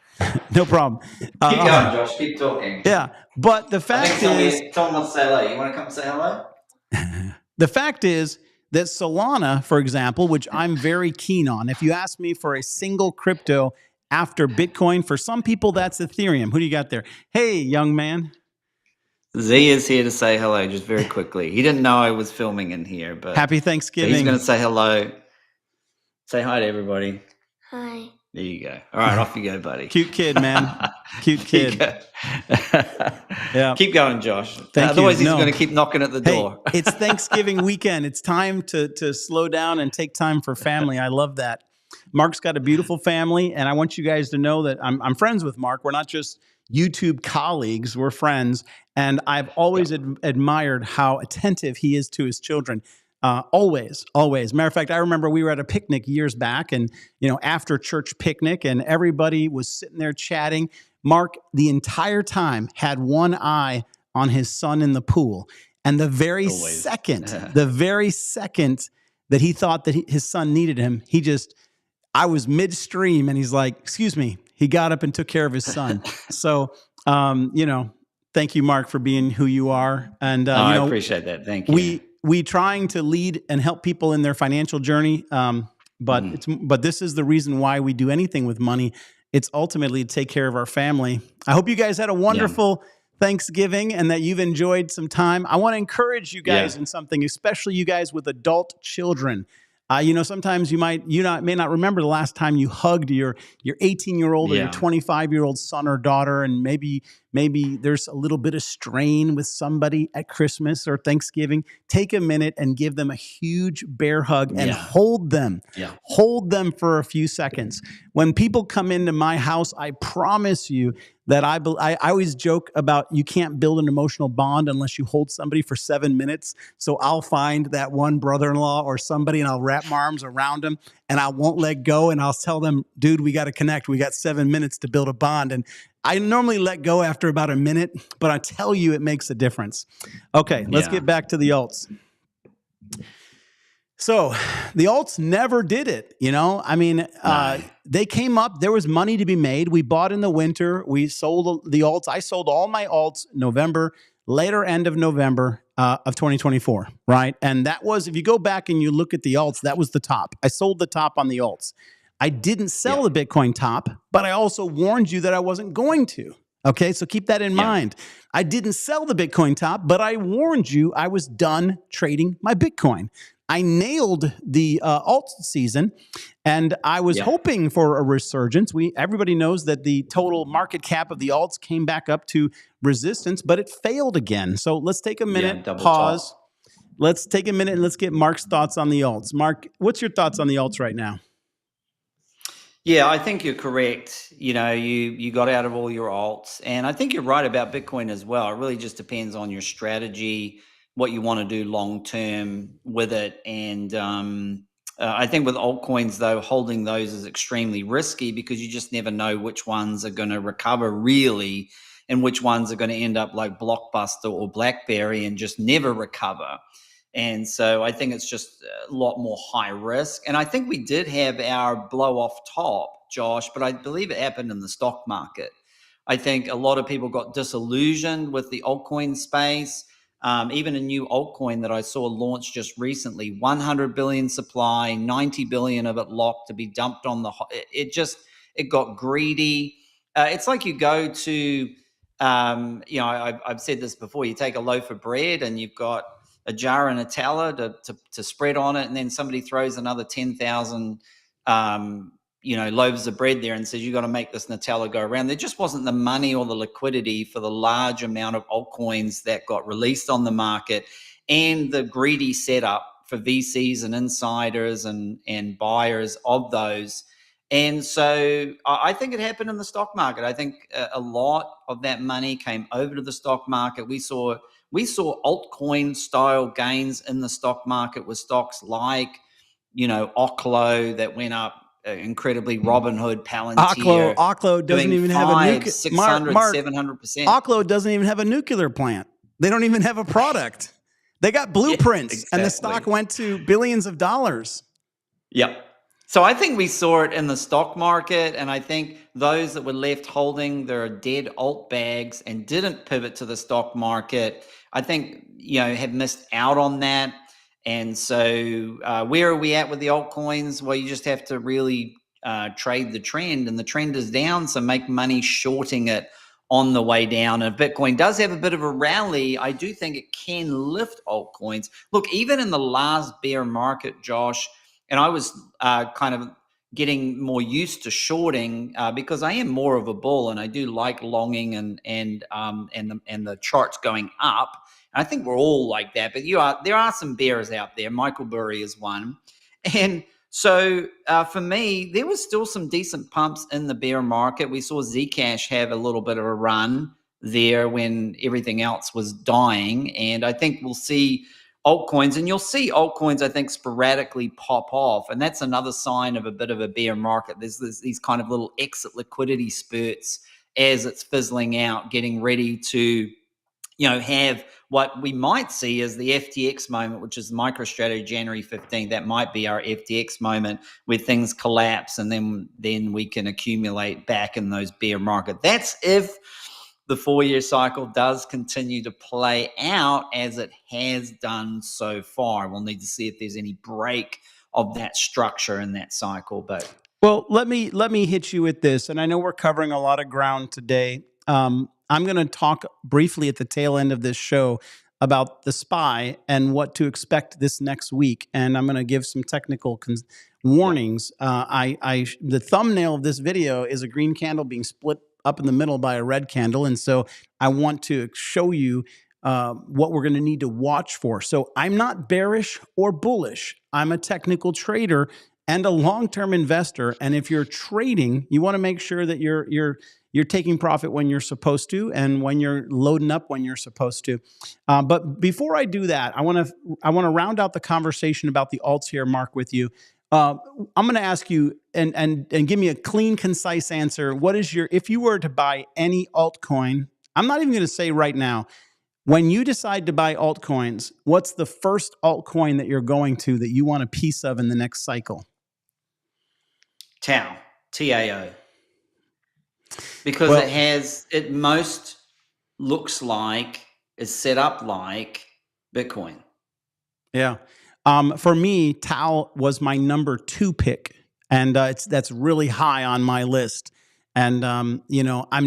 [SPEAKER 1] no problem.
[SPEAKER 2] Keep going, Josh. Keep talking.
[SPEAKER 1] Yeah, but the
[SPEAKER 2] I think
[SPEAKER 1] fact is,
[SPEAKER 2] someone wants to say hello. You want to come say hello?
[SPEAKER 1] the fact is that Solana, for example, which I'm very keen on, if you ask me for a single crypto after Bitcoin, for some people that's Ethereum. Who do you got there? Hey, young man.
[SPEAKER 2] Z is here to say hello just very quickly. He didn't know I was filming in here, but
[SPEAKER 1] Happy
[SPEAKER 2] so
[SPEAKER 1] Thanksgiving.
[SPEAKER 2] he's going to say hello. Say hi to everybody.
[SPEAKER 3] Hi.
[SPEAKER 2] There you go. All right, off you go, buddy.
[SPEAKER 1] Cute kid, man. Cute kid.
[SPEAKER 2] Yeah. Keep going, Josh.
[SPEAKER 1] Thank
[SPEAKER 2] Otherwise,
[SPEAKER 1] you.
[SPEAKER 2] he's going to keep knocking at the door.
[SPEAKER 1] It's Thanksgiving weekend. It's time to slow down and take time for family. I love that. Mark's got a beautiful family, and I want you guys to know that I'm friends with Mark. We're not just YouTube colleagues, we're friends. And I've always admired how attentive he is to his children. Always. Matter of fact, I remember we were at a picnic years back, and after church picnic, and everybody was sitting there chatting. Mark, the entire time, had one eye on his son in the pool. And the very second that he thought that his son needed him, I was midstream, and he's like, "Excuse me." He got up and took care of his son. So, thank you, Mark, for being who you are. And
[SPEAKER 2] I appreciate that. Thank you.
[SPEAKER 1] We trying to lead and help people in their financial journey. But this is the reason why we do anything with money. It's ultimately to take care of our family. I hope you guys had a wonderful Thanksgiving and that you've enjoyed some time. I want to encourage you guys in something, especially you guys with adult children. Sometimes you may not remember the last time you hugged your 18-year-old or your 25-year-old son or daughter, and maybe there's a little bit of strain with somebody at Christmas or Thanksgiving. Take a minute and give them a huge bear hug and hold them. Hold them for a few seconds. When people come into my house, I promise you that I always joke about you can't build an emotional bond unless you hold somebody for 7 minutes. So I'll find that one brother-in-law or somebody, and I'll wrap my arms around them, and I won't let go, and I'll tell them, "Dude, we got to connect. We got 7 minutes to build a bond." And I normally let go after about a minute, but I tell you, it makes a difference. Okay, let's get back to the alts. So the alts never did it, they came up, there was money to be made. We bought in the winter, we sold the alts. I sold all my alts November, later end of November of 2024, right? And that was, if you go back and you look at the alts, that was the top. I sold the top on the alts. I didn't sell the Bitcoin top, but I also warned you that I wasn't going to. Okay, so keep that in mind. I didn't sell the Bitcoin top, but I warned you I was done trading my Bitcoin. I nailed the alt season, and I was hoping for a resurgence. Everybody knows that the total market cap of the alts came back up to resistance, but it failed again. So let's take a minute, pause. Let's take a minute and let's get Mark's thoughts on the alts. Mark, what's your thoughts on the alts right now?
[SPEAKER 2] Yeah, I think you're correct. You got out of all your alts, and I think you're right about Bitcoin as well. It really just depends on your strategy, what you want to do long term with it. And I think with altcoins, though, holding those is extremely risky because you just never know which ones are going to recover really and which ones are going to end up like Blockbuster or BlackBerry and just never recover. And so I think it's just a lot more high risk. And I think we did have our blow off top, Josh, but I believe it happened in the stock market. I think a lot of people got disillusioned with the altcoin space. Even a new altcoin that I saw launch just recently, 100 billion supply, 90 billion of it locked to be dumped on it got greedy. It's like you go to, I've said this before, you take a loaf of bread and you've got a jar and a Nutella to spread on it, and then somebody throws another 10,000 loaves of bread there and says, you got to make this Nutella go around. There just wasn't the money or the liquidity for the large amount of altcoins that got released on the market, and the greedy setup for VCs and insiders and buyers of those. And so I think it happened in the stock market. I think a lot of that money came over to the stock market. We saw altcoin style gains in the stock market with stocks like, Oklo that went up incredibly, Robinhood, Palantir,
[SPEAKER 1] Oklo doesn't
[SPEAKER 2] doing
[SPEAKER 1] even have a
[SPEAKER 2] 500, 600,
[SPEAKER 1] Mark,
[SPEAKER 2] 700%.
[SPEAKER 1] Oklo doesn't even have a nuclear plant. They don't even have a product. They got blueprints,
[SPEAKER 2] exactly.
[SPEAKER 1] and the stock went to billions of dollars.
[SPEAKER 2] Yep. So I think we saw it in the stock market, and I think those that were left holding their dead alt bags and didn't pivot to the stock market, I think, have missed out on that. And so where are we at with the altcoins? Well, you just have to really trade the trend, and the trend is down, so make money shorting it on the way down. And if Bitcoin does have a bit of a rally, I do think it can lift altcoins. Look, even in the last bear market, Josh, and I was kind of getting more used to shorting because I am more of a bull, and I do like longing and the charts going up. And I think we're all like that, but there are some bears out there. Michael Burry is one, and so for me, there was still some decent pumps in the bear market. We saw Zcash have a little bit of a run there when everything else was dying, and I think we'll see altcoins, and you'll see altcoins, I think, sporadically pop off. And that's another sign of a bit of a bear market. There's these kind of little exit liquidity spurts as it's fizzling out, getting ready to, have what we might see as the FTX moment, which is MicroStrategy January 15th. That might be our FTX moment where things collapse, and then we can accumulate back in those bear market. That's if the 4-year cycle does continue to play out as it has done so far. We'll need to see if there's any break of that structure in that cycle. But
[SPEAKER 1] well, let me hit you with this, and I know we're covering a lot of ground today. I'm going to talk briefly at the tail end of this show about the SPY and what to expect this next week, and I'm going to give some technical warnings. The thumbnail of this video is a green candle being split up in the middle by a red candle, and so I want to show you what we're going to need to watch for. So I'm not bearish or bullish. I'm a technical trader and a long-term investor. And if you're trading, you want to make sure that you're taking profit when you're supposed to, and when you're loading up when you're supposed to. But before I do that, I want to round out the conversation about the alts here, Mark, with you. I'm going to ask you and give me a clean, concise answer. What is if you were to buy any altcoin, I'm not even going to say right now, when you decide to buy altcoins, what's the first altcoin that you're going to that you want a piece of in the next cycle?
[SPEAKER 2] TAO, T-A-O. Because it most looks like, is set up like Bitcoin.
[SPEAKER 1] Yeah. For me, TAO was my number 2 pick, and that's really high on my list. And, I'm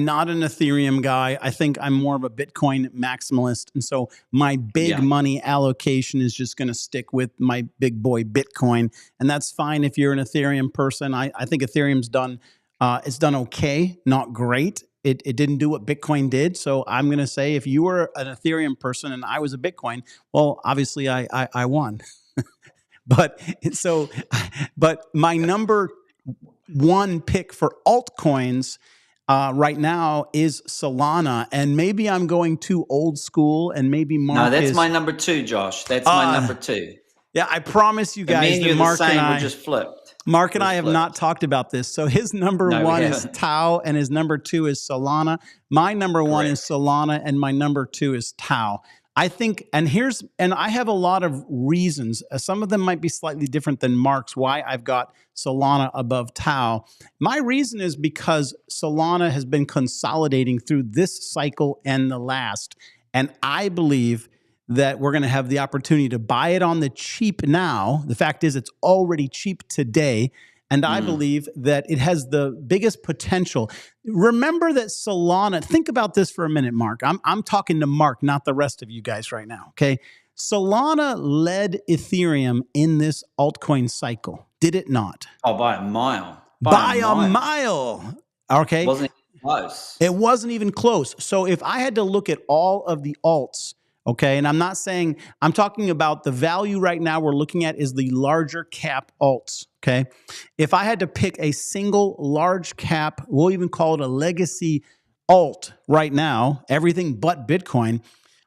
[SPEAKER 1] not an Ethereum guy. I think I'm more of a Bitcoin maximalist. And so my big money allocation is just going to stick with my big boy Bitcoin. And that's fine if you're an Ethereum person. I think Ethereum's done, it's done okay, not great. It didn't do what Bitcoin did. So I'm going to say if you were an Ethereum person and I was a Bitcoin, well, obviously I won. But my number 1 pick for altcoins right now is Solana, and maybe I'm going too old school, and maybe Mark.
[SPEAKER 2] No, that's my number 2, Josh. That's my number 2.
[SPEAKER 1] Yeah, I promise you guys that Mark and I
[SPEAKER 2] just flipped.
[SPEAKER 1] Mark and I have not talked about this. So his number 1 is TAO, and his number 2 is Solana. My number 1 is Solana, and my number 2 is TAO. I think, and I have a lot of reasons. Some of them might be slightly different than Mark's, why I've got Solana above TAO. My reason is because Solana has been consolidating through this cycle and the last. And I believe that we're going to have the opportunity to buy it on the cheap now. The fact is, it's already cheap today. And I believe that it has the biggest potential. Remember that Solana, think about this for a minute, Mark. I'm talking to Mark, not the rest of you guys right now, okay? Solana led Ethereum in this altcoin cycle, did it not?
[SPEAKER 2] Oh, by a mile. By a
[SPEAKER 1] by a
[SPEAKER 2] mile.
[SPEAKER 1] mile. Okay.
[SPEAKER 2] Wasn't even close.
[SPEAKER 1] It wasn't even close. So if I had to look at all of the alts, okay, and I'm not saying, I'm talking about the value right now we're looking at is the larger cap alts, okay? If I had to pick a single large cap, we'll even call it a legacy alt right now, everything but Bitcoin,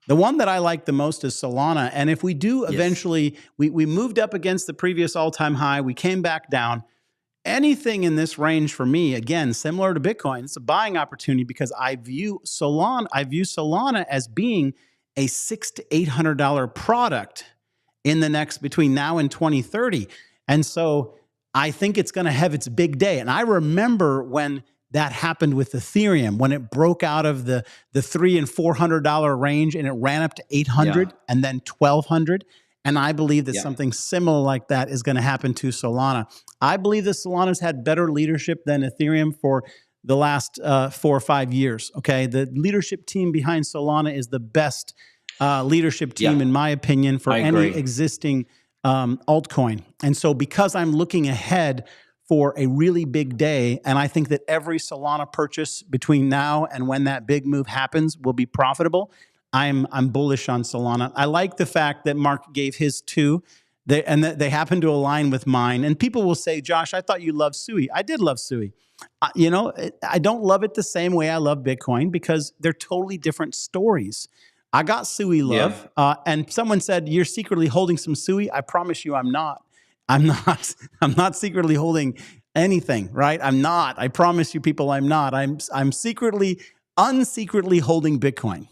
[SPEAKER 1] the one that I like the most is Solana. And if we do
[SPEAKER 2] Yes.
[SPEAKER 1] eventually, we moved up against the previous all-time high, we came back down. Anything in this range for me, again, similar to Bitcoin, it's a buying opportunity because I view Solana as being a $600 to $800 product in the next between now and 2030. And so I think it's going to have its big day. And I remember when that happened with Ethereum, when it broke out of the $300 and $400 range and it ran up to 800 and then 1200. And I believe that something similar like that is going to happen to Solana. I believe that Solana's had better leadership than Ethereum for the last 4 or 5 years. Okay, the leadership team behind Solana is the best leadership team, in my opinion, for any existing altcoin. And so, because I'm looking ahead for a really big day, and I think that every Solana purchase between now and when that big move happens will be profitable, I'm bullish on Solana. I like the fact that Mark gave his 2, and that they happen to align with mine. And people will say, Josh, I thought you loved Sui. I did love Sui. I don't love it the same way I love Bitcoin because they're totally different stories. I got Sui love, and someone said, you're secretly holding some Sui. I promise you I'm not. I'm not. I'm not secretly holding anything, right? I'm not. I promise you people I'm not. I'm unsecretly holding Bitcoin.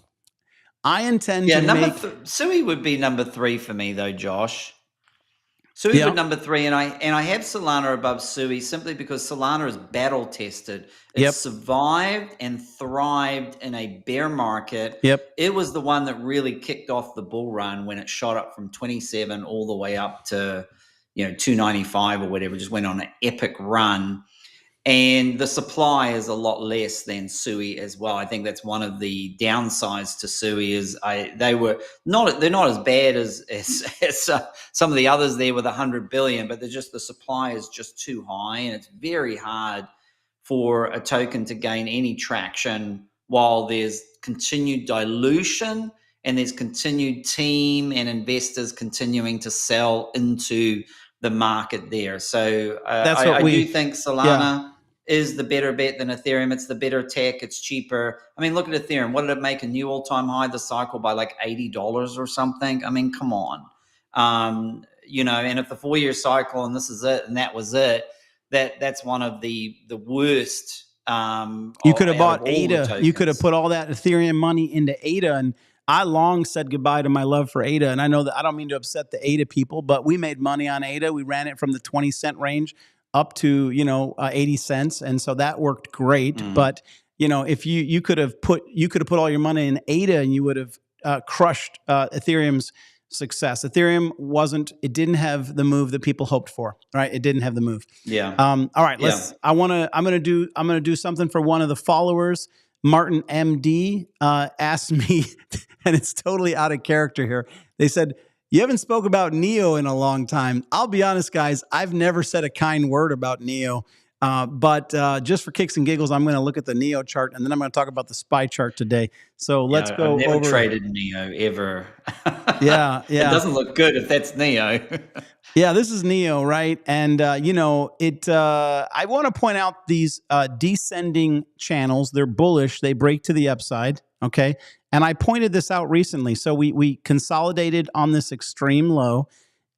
[SPEAKER 1] I intend to make...
[SPEAKER 2] Sui would be number 3 for me though, Josh. Sui would number 3, and I have Solana above Sui simply because Solana is battle tested. It survived and thrived in a bear market. It was the one that really kicked off the bull run when it shot up from 27 all the way up to 295 or whatever. Just went on an epic run. And the supply is a lot less than Sui as well. I think that's one of the downsides to Sui is they're not as bad as some of the others there with 100 billion, but the supply is just too high, and it's very hard for a token to gain any traction while there's continued dilution and there's continued team and investors continuing to sell into the market there. So I do think Solana is the better bet than Ethereum. It's the better tech. It's cheaper. I mean, look at Ethereum. What did it make? A new all-time high this cycle by like $80 or something? I mean, come on. And if the 4-year cycle and this is it and that was it, that's one of the worst.
[SPEAKER 1] You could have bought ADA. You could have put all that Ethereum money into ADA, and I long said goodbye to my love for ADA. And I know that I don't mean to upset the ADA people, but we made money on ADA. We ran it from the 20-cent range up to 80 cents, and so that worked great. But if you could have put all your money in ADA, and you would have crushed Ethereum's success. Ethereum didn't have the move that people hoped for, right? It didn't have the move. All right, I'm gonna do something for one of the followers. Martin MD asked me, and it's totally out of character here. They said, you haven't spoke about NEO in a long time. I'll be honest, guys. I've never said a kind word about NEO. But just for kicks and giggles, I'm going to look at the NEO chart, and then I'm going to talk about the SPY chart today. So let's go over.
[SPEAKER 2] I've never traded NEO ever.
[SPEAKER 1] Yeah.
[SPEAKER 2] It doesn't look good if that's NEO.
[SPEAKER 1] Yeah, this is NEO, right? And, I want to point out these descending channels. They're bullish. They break to the upside, okay? And I pointed this out recently. So we consolidated on this extreme low.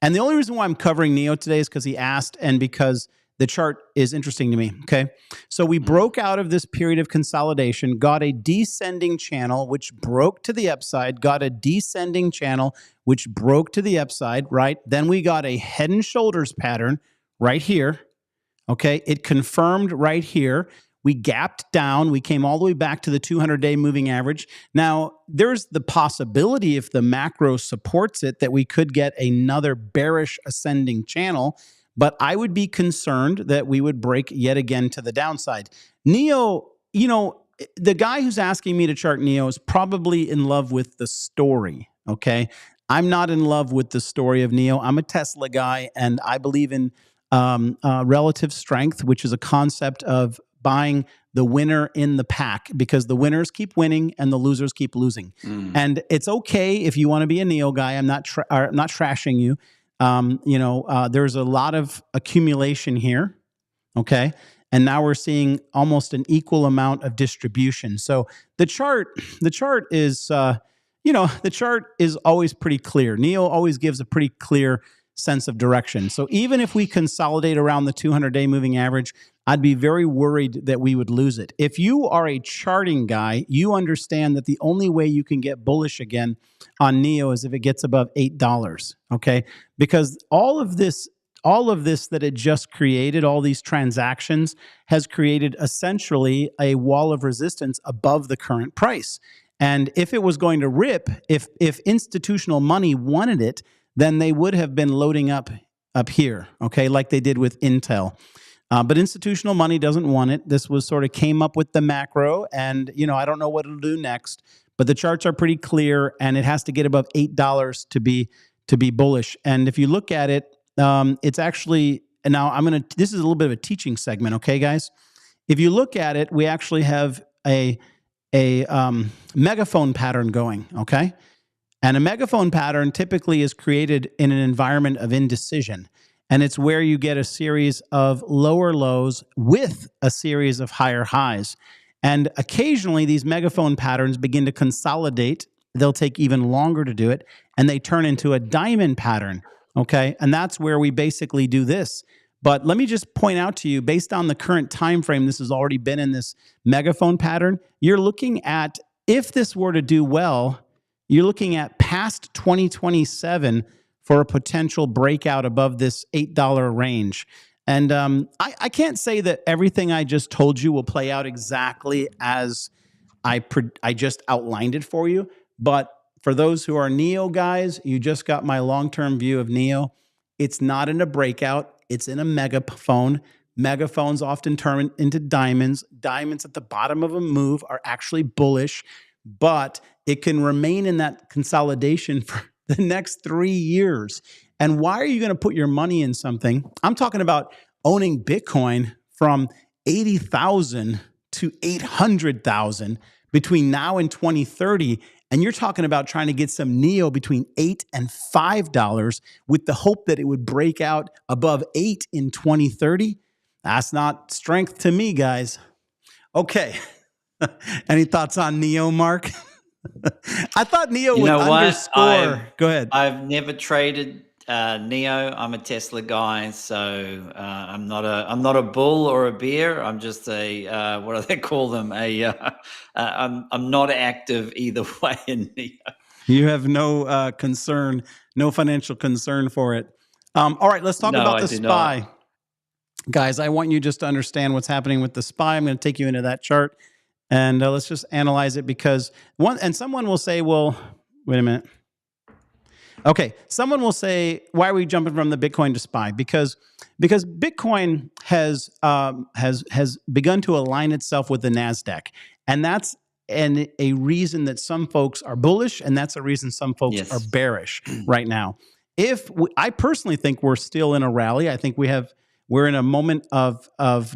[SPEAKER 1] And the only reason why I'm covering NEO today is because he asked and because the chart is interesting to me, okay? So we broke out of this period of consolidation, got a descending channel, which broke to the upside, got a descending channel, which broke to the upside, right? Then we got a head and shoulders pattern right here, okay? It confirmed right here. We gapped down. We came all the way back to the 200-day moving average. Now, there's the possibility, if the macro supports it, that we could get another bearish ascending channel. But I would be concerned that we would break yet again to the downside. NEO, the guy who's asking me to chart NEO is probably in love with the story, okay? I'm not in love with the story of NEO. I'm a Tesla guy, and I believe in relative strength, which is a concept of buying the winner in the pack, because the winners keep winning and the losers keep losing. And it's okay if you want to be a Neo guy. I'm not trashing you. There's a lot of accumulation here. Okay. And now we're seeing almost an equal amount of distribution. So the chart is, the chart is always pretty clear. Neo always gives a pretty clear sense of direction. So even if we consolidate around the 200-day moving average, I'd be very worried that we would lose it. If you are a charting guy, you understand that the only way you can get bullish again on Neo is if it gets above $8, okay? Because all of this that it just created, all these transactions, has created essentially a wall of resistance above the current price. And if it was going to rip, if institutional money wanted it, then they would have been loading up here, okay, like they did with Intel. But institutional money doesn't want it. This was sort of came up with the macro, and I don't know what it'll do next. But the charts are pretty clear, and it has to get above $8 to be bullish. And if you look at it, it's actually, and now this is a little bit of a teaching segment, okay, guys? If you look at it, we actually have a megaphone pattern going, okay? And a megaphone pattern typically is created in an environment of indecision. And it's where you get a series of lower lows with a series of higher highs. And occasionally these megaphone patterns begin to consolidate. They'll take even longer to do it, and they turn into a diamond pattern, okay? And that's where we basically do this. But let me just point out to you, based on the current time frame, this has already been in this megaphone pattern. You're looking at, if this were to do well, you're looking at past 2027 for a potential breakout above this $8 range. And I can't say that everything I just told you will play out exactly as I just outlined it for you. But for those who are Neo guys, you just got my long-term view of Neo. It's not in a breakout. It's in a megaphone. Megaphones often turn into diamonds. Diamonds at the bottom of a move are actually bullish, but it can remain in that consolidation for the next 3 years. And why are you going to put your money in something? I'm talking about owning Bitcoin from 80,000 to 800,000 between now and 2030. And you're talking about trying to get some Neo between $8 and $5 with the hope that it would break out above 8 in 2030. That's not strength to me, guys. Okay. Any thoughts on Neo, Mark? I thought Neo would underscore. Go ahead.
[SPEAKER 2] I've never traded Neo. I'm a Tesla guy, so I'm not a bull or a bear. I'm just a what do they call them? I'm not active either way in Neo.
[SPEAKER 1] You have no concern, no financial concern for it. All right, let's talk about the SPY. Guys, I want you just to understand what's happening with the SPY. I'm going to take you into that chart. And let's just analyze it, because someone will say, well, wait a minute. Okay, someone will say, why are we jumping from the Bitcoin to SPY? Because Bitcoin has begun to align itself with the NASDAQ. And that's a reason that some folks are bullish, and that's a reason some folks are bearish right now. I personally think we're still in a rally. I think we're in a moment of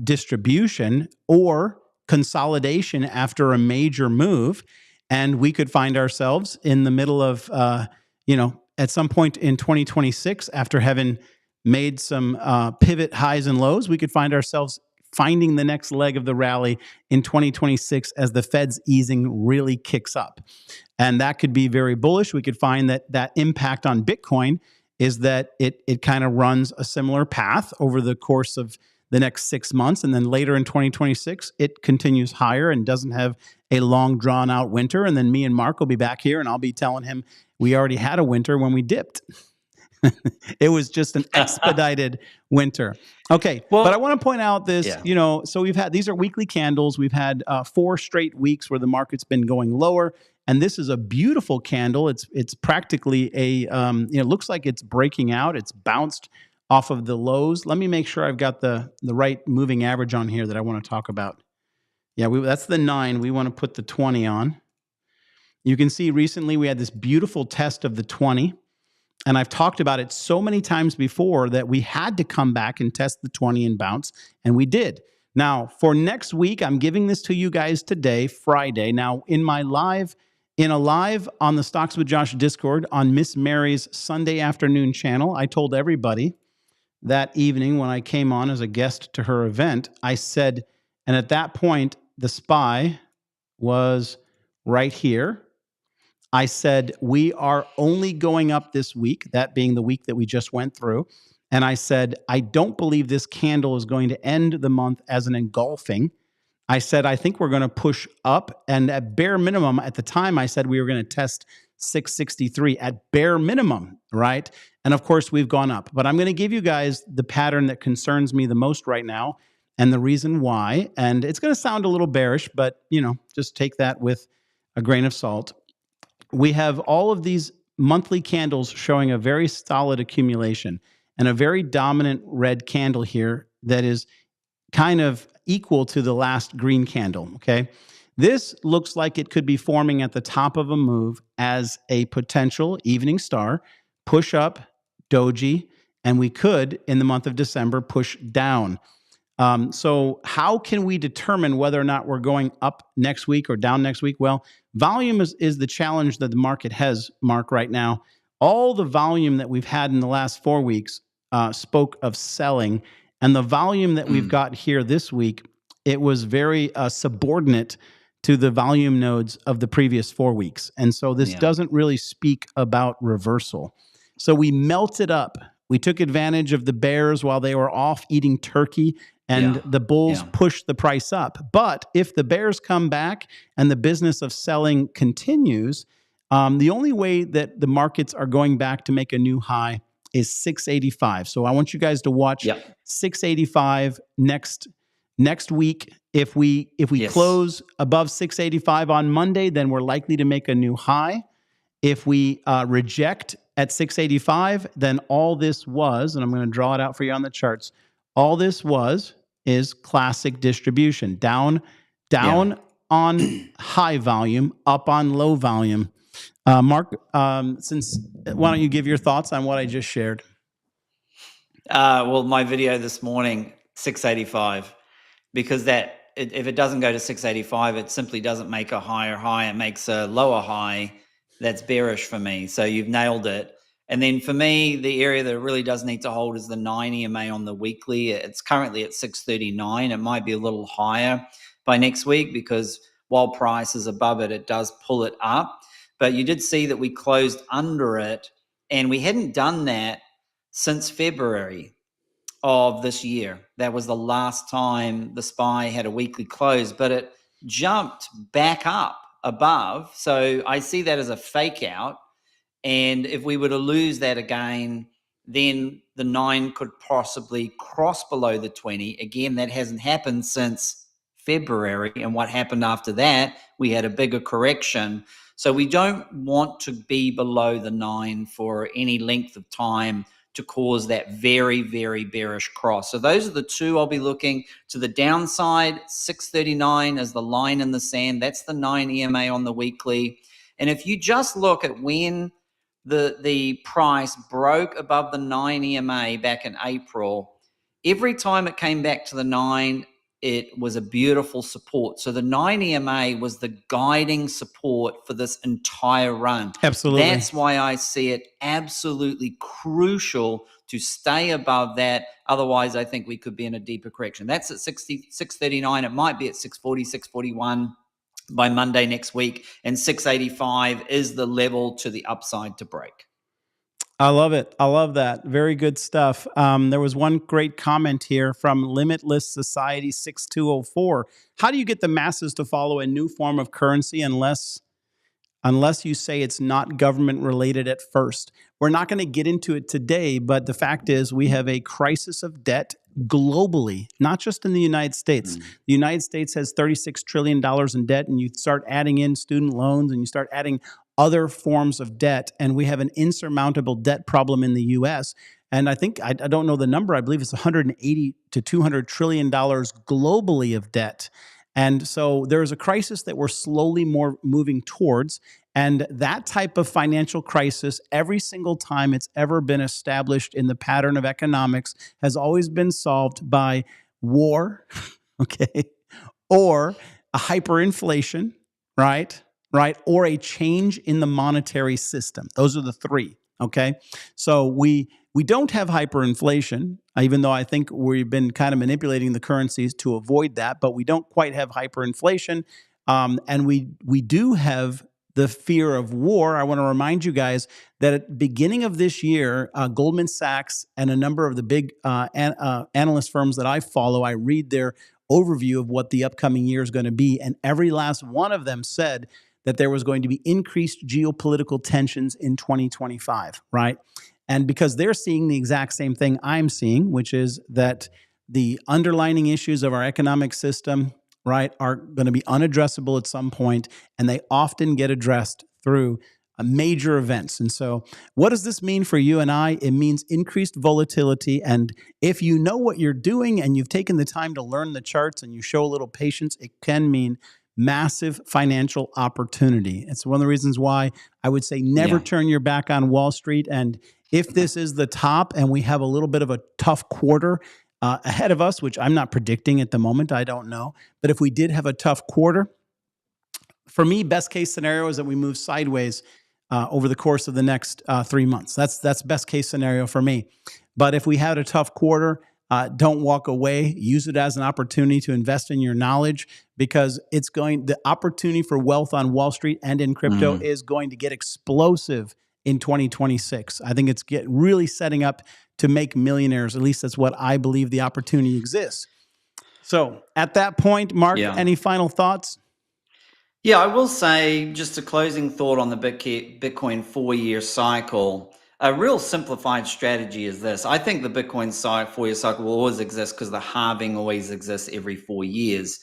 [SPEAKER 1] distribution or consolidation after a major move, and we could find ourselves in the middle of, at some point in 2026, after having made some pivot highs and lows, we could find ourselves finding the next leg of the rally in 2026 as the Fed's easing really kicks up. And that could be very bullish. We could find that impact on Bitcoin is that it kind of runs a similar path over the course of the next 6 months. And then later in 2026, it continues higher and doesn't have a long drawn out winter. And then me and Mark will be back here, and I'll be telling him we already had a winter when we dipped. It was just an expedited winter. Okay. Well, but I want to point out this, so these are weekly candles. We've had 4 straight weeks where the market's been going lower. And this is a beautiful candle. It's practically it looks like it's breaking out. It's bounced off of the lows. Let me make sure I've got the right moving average on here that I want to talk about. Yeah, that's the 9. We want to put the 20 on. You can see recently we had this beautiful test of the 20. And I've talked about it so many times before that we had to come back and test the 20 and bounce, and we did. Now, for next week, I'm giving this to you guys today, Friday. Now, in a live on the Stocks with Josh Discord on Miss Mary's Sunday afternoon channel, I told everybody that evening when I came on as a guest to her event, I said, and at that point, the SPY was right here. I said, we are only going up this week, that being the week that we just went through. And I said, I don't believe this candle is going to end the month as an engulfing. I said, I think we're going to push up. And at bare minimum, at the time, I said we were going to test 663 at bare minimum, right? And of course, we've gone up. But I'm going to give you guys the pattern that concerns me the most right now and the reason why. And it's going to sound a little bearish, but, just take that with a grain of salt. We have all of these monthly candles showing a very solid accumulation and a very dominant red candle here that is kind of equal to the last green candle, okay? This looks like it could be forming at the top of a move as a potential evening star, push up, doji, and we could, in the month of December, push down. So how can we determine whether or not we're going up next week or down next week? Well, volume is the challenge that the market has, Mark, right now. All the volume that we've had in the last 4 weeks spoke of selling. And the volume that we've got here this week, it was very subordinate to the volume nodes of the previous 4 weeks. And so this doesn't really speak about reversal. So we melted up. We took advantage of the bears while they were off eating turkey, and the bulls pushed the price up. But if the bears come back and the business of selling continues, the only way that the markets are going back to make a new high is 685. So I want you guys to watch 685 next week. If we close above 685 on Monday, then we're likely to make a new high. If we reject at 685, then all this was, and I'm going to draw it out for you on the charts, all this is classic distribution. Down on high volume, up on low volume. Mark, why don't you give your thoughts on what I just shared?
[SPEAKER 2] Well, my video this morning, 685, because if it doesn't go to 685, it simply doesn't make a higher high. It makes a lower high. That's bearish for me. So you've nailed it. And then for me, the area that really does need to hold is the 9 EMA on the weekly. It's currently at 639. It might be a little higher by next week because while price is above it, it does pull it up. But you did see that we closed under it, and we hadn't done that since February of this year. That was the last time the SPY had a weekly close, but it jumped back up above. So I see that as a fake out. And if we were to lose that again, then the 9 could possibly cross below the 20. Again, that hasn't happened since February. And what happened after that, we had a bigger correction. So we don't want to be below the 9 for any length of time to cause that very, very bearish cross. So those are the two I'll be looking to the downside. 639 as the line in the sand. That's the 9 EMA on the weekly. And if you just look at when the price broke above the 9 EMA back in April, every time it came back to the 9, it was a beautiful support. So the 9 EMA was the guiding support for this entire run.
[SPEAKER 1] Absolutely.
[SPEAKER 2] That's why I see it absolutely crucial to stay above that. Otherwise, I think we could be in a deeper correction. That's at 639. It might be at 640, 641 by Monday next week. And 685 is the level to the upside to break.
[SPEAKER 1] I love it. I love that. Very good stuff. There was one great comment here from Limitless Society 6204. How do you get the masses to follow a new form of currency unless you say it's not government related at first? We're not going to get into it today, but the fact is we have a crisis of debt globally, not just in the United States. The United States has $36 trillion in debt, and you start adding in student loans and you start adding other forms of debt, and we have an insurmountable debt problem in the U.S. And I think, I don't know the number, I believe it's $180 to $200 trillion globally of debt. And so there's a crisis that we're slowly more moving towards. And that type of financial crisis, every single time it's ever been established in the pattern of economics, has always been solved by war, okay, or a hyperinflation, right? Right? Or a change in the monetary system. Those are the three. Okay. So we don't have hyperinflation, even though I think we've been kind of manipulating the currencies to avoid that, but we don't quite have hyperinflation. And we do have the fear of war. I want to remind you guys that at the beginning of this year, Goldman Sachs and a number of the big analyst firms that I follow, I read their overview of what the upcoming year is going to be. And every last one of them said that there was going to be increased geopolitical tensions in 2025, right? And because they're seeing the exact same thing I'm seeing, which is that the underlying issues of our economic system, right, are going to be unaddressable at some point, and they often get addressed through major events. And so what does this mean for you and I? It means increased volatility. And if you know what you're doing and you've taken the time to learn the charts and you show a little patience, it can mean massive financial opportunity. It's one of the reasons why I would say never turn your back on Wall Street. And if this is the top and we have a little bit of a tough quarter ahead of us, which I'm not predicting at the moment, I don't know. But if we did have a tough quarter, for me, best case scenario is that we move sideways over the course of the next 3 months. That's best case scenario for me. But if we had a tough quarter, don't walk away. Use it as an opportunity to invest in your knowledge, because the opportunity for wealth on Wall Street and in crypto is going to get explosive in 2026. I think it's really setting up to make millionaires. At least that's what I believe the opportunity exists. So at that point, Mark, any final thoughts?
[SPEAKER 2] Yeah, I will say just a closing thought on the Bitcoin 4-year cycle. A real simplified strategy is this. I think the Bitcoin 4-year cycle will always exist because the halving always exists every 4 years.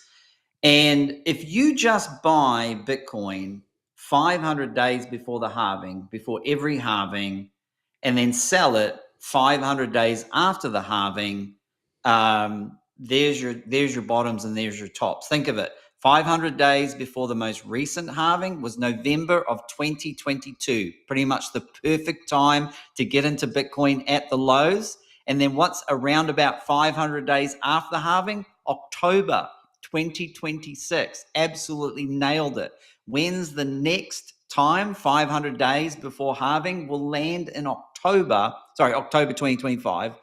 [SPEAKER 2] And if you just buy Bitcoin 500 days before the halving, before every halving, and then sell it 500 days after the halving, there's your bottoms and there's your tops. Think of it. 500 days before the most recent halving was November of 2022, pretty much the perfect time to get into Bitcoin at the lows. And then what's around about 500 days after the halving? October 2026. Absolutely nailed it. When's the next time 500 days before halving? Will land in October 2025.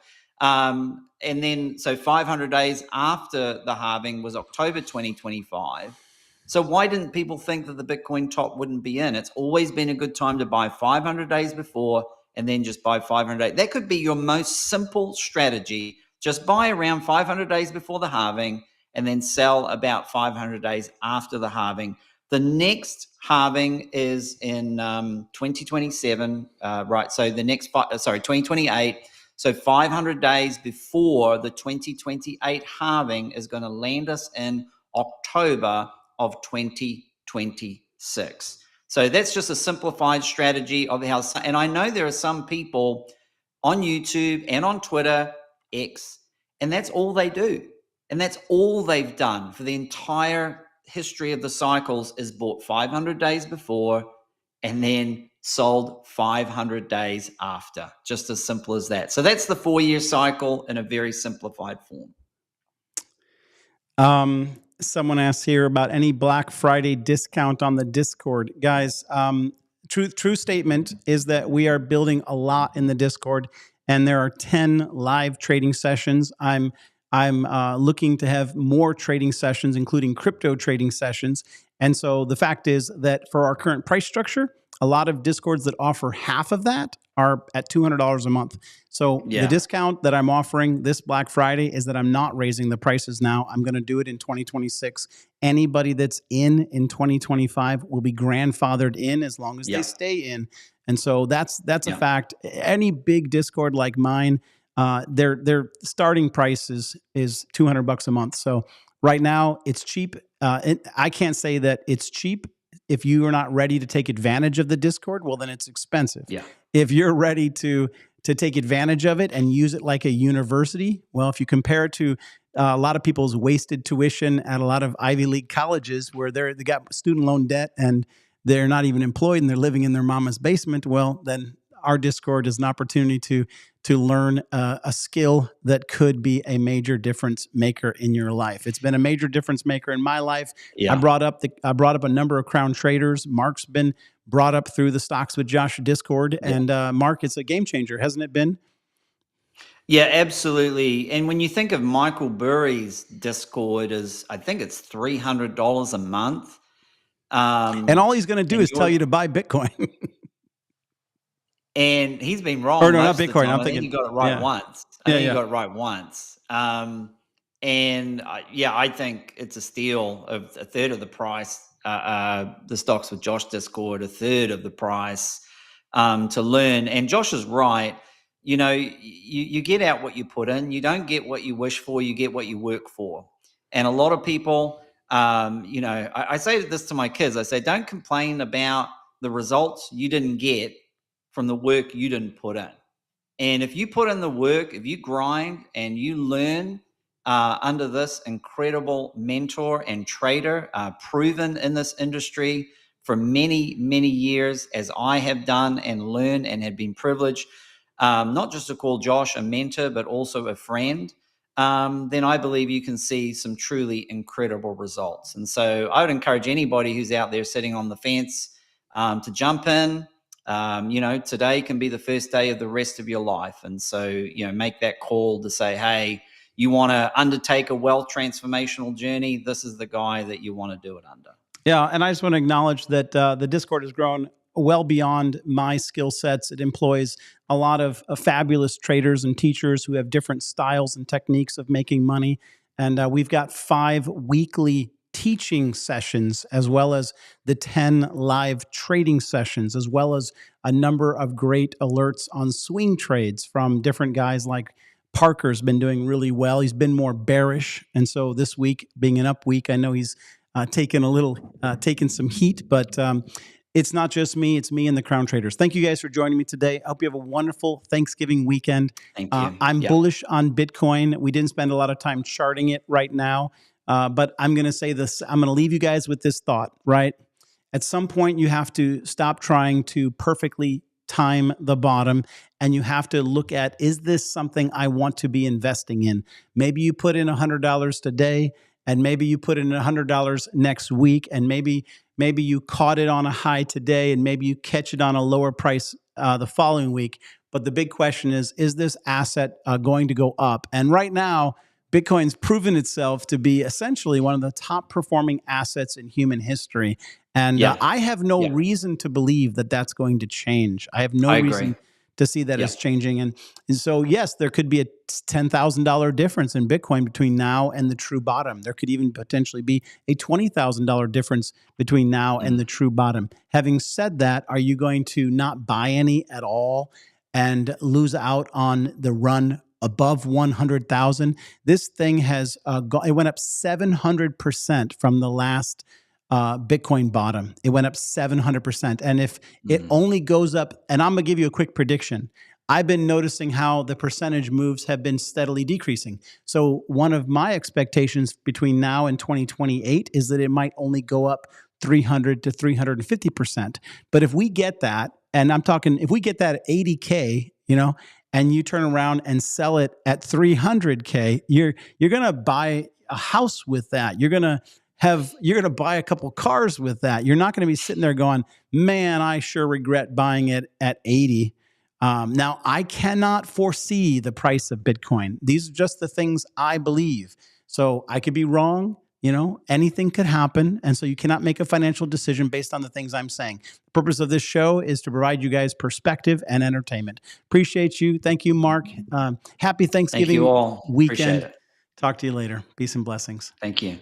[SPEAKER 2] And then, so 500 days after the halving was October 2025. So why didn't people think that the Bitcoin top wouldn't be in? It's always been a good time to buy 500 days before and then just buy 500 days. That could be your most simple strategy. Just buy around 500 days before the halving and then sell about 500 days after the halving. The next halving is in 2027, right? So the next, 2028. So 500 days before the 2028 halving is going to land us in October of 2026. So that's just a simplified strategy of how, and I know there are some people on YouTube and on Twitter, X, and that's all they do. And that's all they've done for the entire history of the cycles is bought 500 days before and then sold 500 days after. Just as simple as that. So that's the 4-year cycle in a very simplified form.
[SPEAKER 1] Someone asks here about any Black Friday discount on the Discord. Guys, true statement is that we are building a lot in the Discord, and there are 10 live trading sessions. I'm looking to have more trading sessions, including crypto trading sessions. And so the fact is that for our current price structure, a lot of Discords that offer half of that are at $200 a month. So the discount that I'm offering this Black Friday is that I'm not raising the prices now. I'm going to do it in 2026. Anybody that's in 2025 will be grandfathered in as long as they stay in. And so that's a fact. Any big Discord like mine, their starting price is $200 a month. So right now it's cheap. I can't say that it's cheap. If you are not ready to take advantage of the Discord, well, then it's expensive. If you're ready to to take advantage of it and use it like a university. Well, if you compare it to a lot of people's wasted tuition at a lot of Ivy League colleges where they got student loan debt and they're not even employed and they're living in their mama's basement, well, then our Discord is an opportunity to learn a skill that could be a major difference maker in your life. It's been a major difference maker in my life. I
[SPEAKER 2] Yeah.
[SPEAKER 1] brought up a number of crown traders. Mark's been brought up through the Stocks with Josh Discord,
[SPEAKER 2] Yeah.
[SPEAKER 1] and Mark, it's a game changer, hasn't it been?
[SPEAKER 2] Yeah, absolutely. And when you think of Michael Burry's Discord is, I think it's $300 a month.
[SPEAKER 1] And all he's going to do
[SPEAKER 2] And
[SPEAKER 1] is tell you to buy Bitcoin.
[SPEAKER 2] And he's been
[SPEAKER 1] Or
[SPEAKER 2] wrong
[SPEAKER 1] no, not
[SPEAKER 2] most of the
[SPEAKER 1] Bitcoin.
[SPEAKER 2] time.
[SPEAKER 1] I'm
[SPEAKER 2] I think
[SPEAKER 1] thinking,
[SPEAKER 2] he got it right
[SPEAKER 1] yeah,
[SPEAKER 2] once.
[SPEAKER 1] yeah, yeah.
[SPEAKER 2] Yeah, I think it's a steal of a third of the price. The Stocks with Josh Discord, a third of the price to learn. And Josh is right. You know, you get out what you put in. You don't get what you wish for. You get what you work for. And a lot of people, you know, I say this to my kids. I say, don't complain about the results you didn't get from the work you didn't put in. And if you put in the work, if you grind and you learn under this incredible mentor and trader, proven in this industry for many, many years, as I have done and learned and have been privileged, not just to call Josh a mentor, but also a friend, then I believe you can see some truly incredible results. And so I would encourage anybody who's out there sitting on the fence to jump in. You know, today can be the first day of the rest of your life. And so, you know, make that call to say, hey, you want to undertake a wealth transformational journey. This is the guy that you want to do it under.
[SPEAKER 1] Yeah, and I just want to acknowledge that the Discord has grown well beyond my skill sets. It employs a lot of fabulous traders and teachers who have different styles and techniques of making money. And we've got 5 weekly teaching sessions, as well as the 10 live trading sessions, as well as a number of great alerts on swing trades from different guys like Parker's been doing really well. He's been more bearish. And so this week, being an up week, I know he's taken some heat, but it's not just me, it's me and the Crown Traders. Thank you guys for joining me today. I hope you have a wonderful Thanksgiving weekend.
[SPEAKER 2] Thank you.
[SPEAKER 1] I'm
[SPEAKER 2] Yeah.
[SPEAKER 1] bullish on Bitcoin. We didn't spend a lot of time charting it right now, but I'm going to say this. I'm going to leave you guys with this thought, right? At some point, you have to stop trying to perfectly time the bottom, and you have to look at, is this something I want to be investing in? Maybe you put in $100 today, and maybe you put in $100 next week, and maybe you caught it on a high today, and maybe you catch it on a lower price the following week. But the big question is this asset going to go up? And right now, Bitcoin's proven itself to be essentially one of the top performing assets in human history. And
[SPEAKER 2] Yeah.
[SPEAKER 1] I have no
[SPEAKER 2] Yeah.
[SPEAKER 1] reason to believe that that's going to change. I have no
[SPEAKER 2] I
[SPEAKER 1] reason
[SPEAKER 2] agree.
[SPEAKER 1] to see that
[SPEAKER 2] Yeah.
[SPEAKER 1] it's changing. And so, yes, there could be a $10,000 difference in Bitcoin between now and the true bottom. There could even potentially be a $20,000 difference between now and the true bottom. Having said that, are you going to not buy any at all and lose out on the run above 100,000? This thing has it went up 700% from the last Bitcoin bottom. It went up 700%. And if it only goes up, and I'm going to give you a quick prediction. I've been noticing how the percentage moves have been steadily decreasing. So one of my expectations between now and 2028 is that it might only go up 300 to 350%. But if we get that, and I'm talking, if we get that at 80K, and you turn around and sell it at 300K, you're going to buy a house with that. You're going to buy a couple cars with that. You're not going to be sitting there going, man, I sure regret buying it at 80. Now, I cannot foresee the price of Bitcoin. These are just the things I believe. So I could be wrong. Anything could happen. And so you cannot make a financial decision based on the things I'm saying. The purpose of this show is to provide you guys perspective and entertainment. Appreciate you. Thank you, Mark. Happy Thanksgiving
[SPEAKER 2] Thank you all.
[SPEAKER 1] weekend.
[SPEAKER 2] Appreciate it.
[SPEAKER 1] Talk to you later. Peace and blessings.
[SPEAKER 2] Thank you.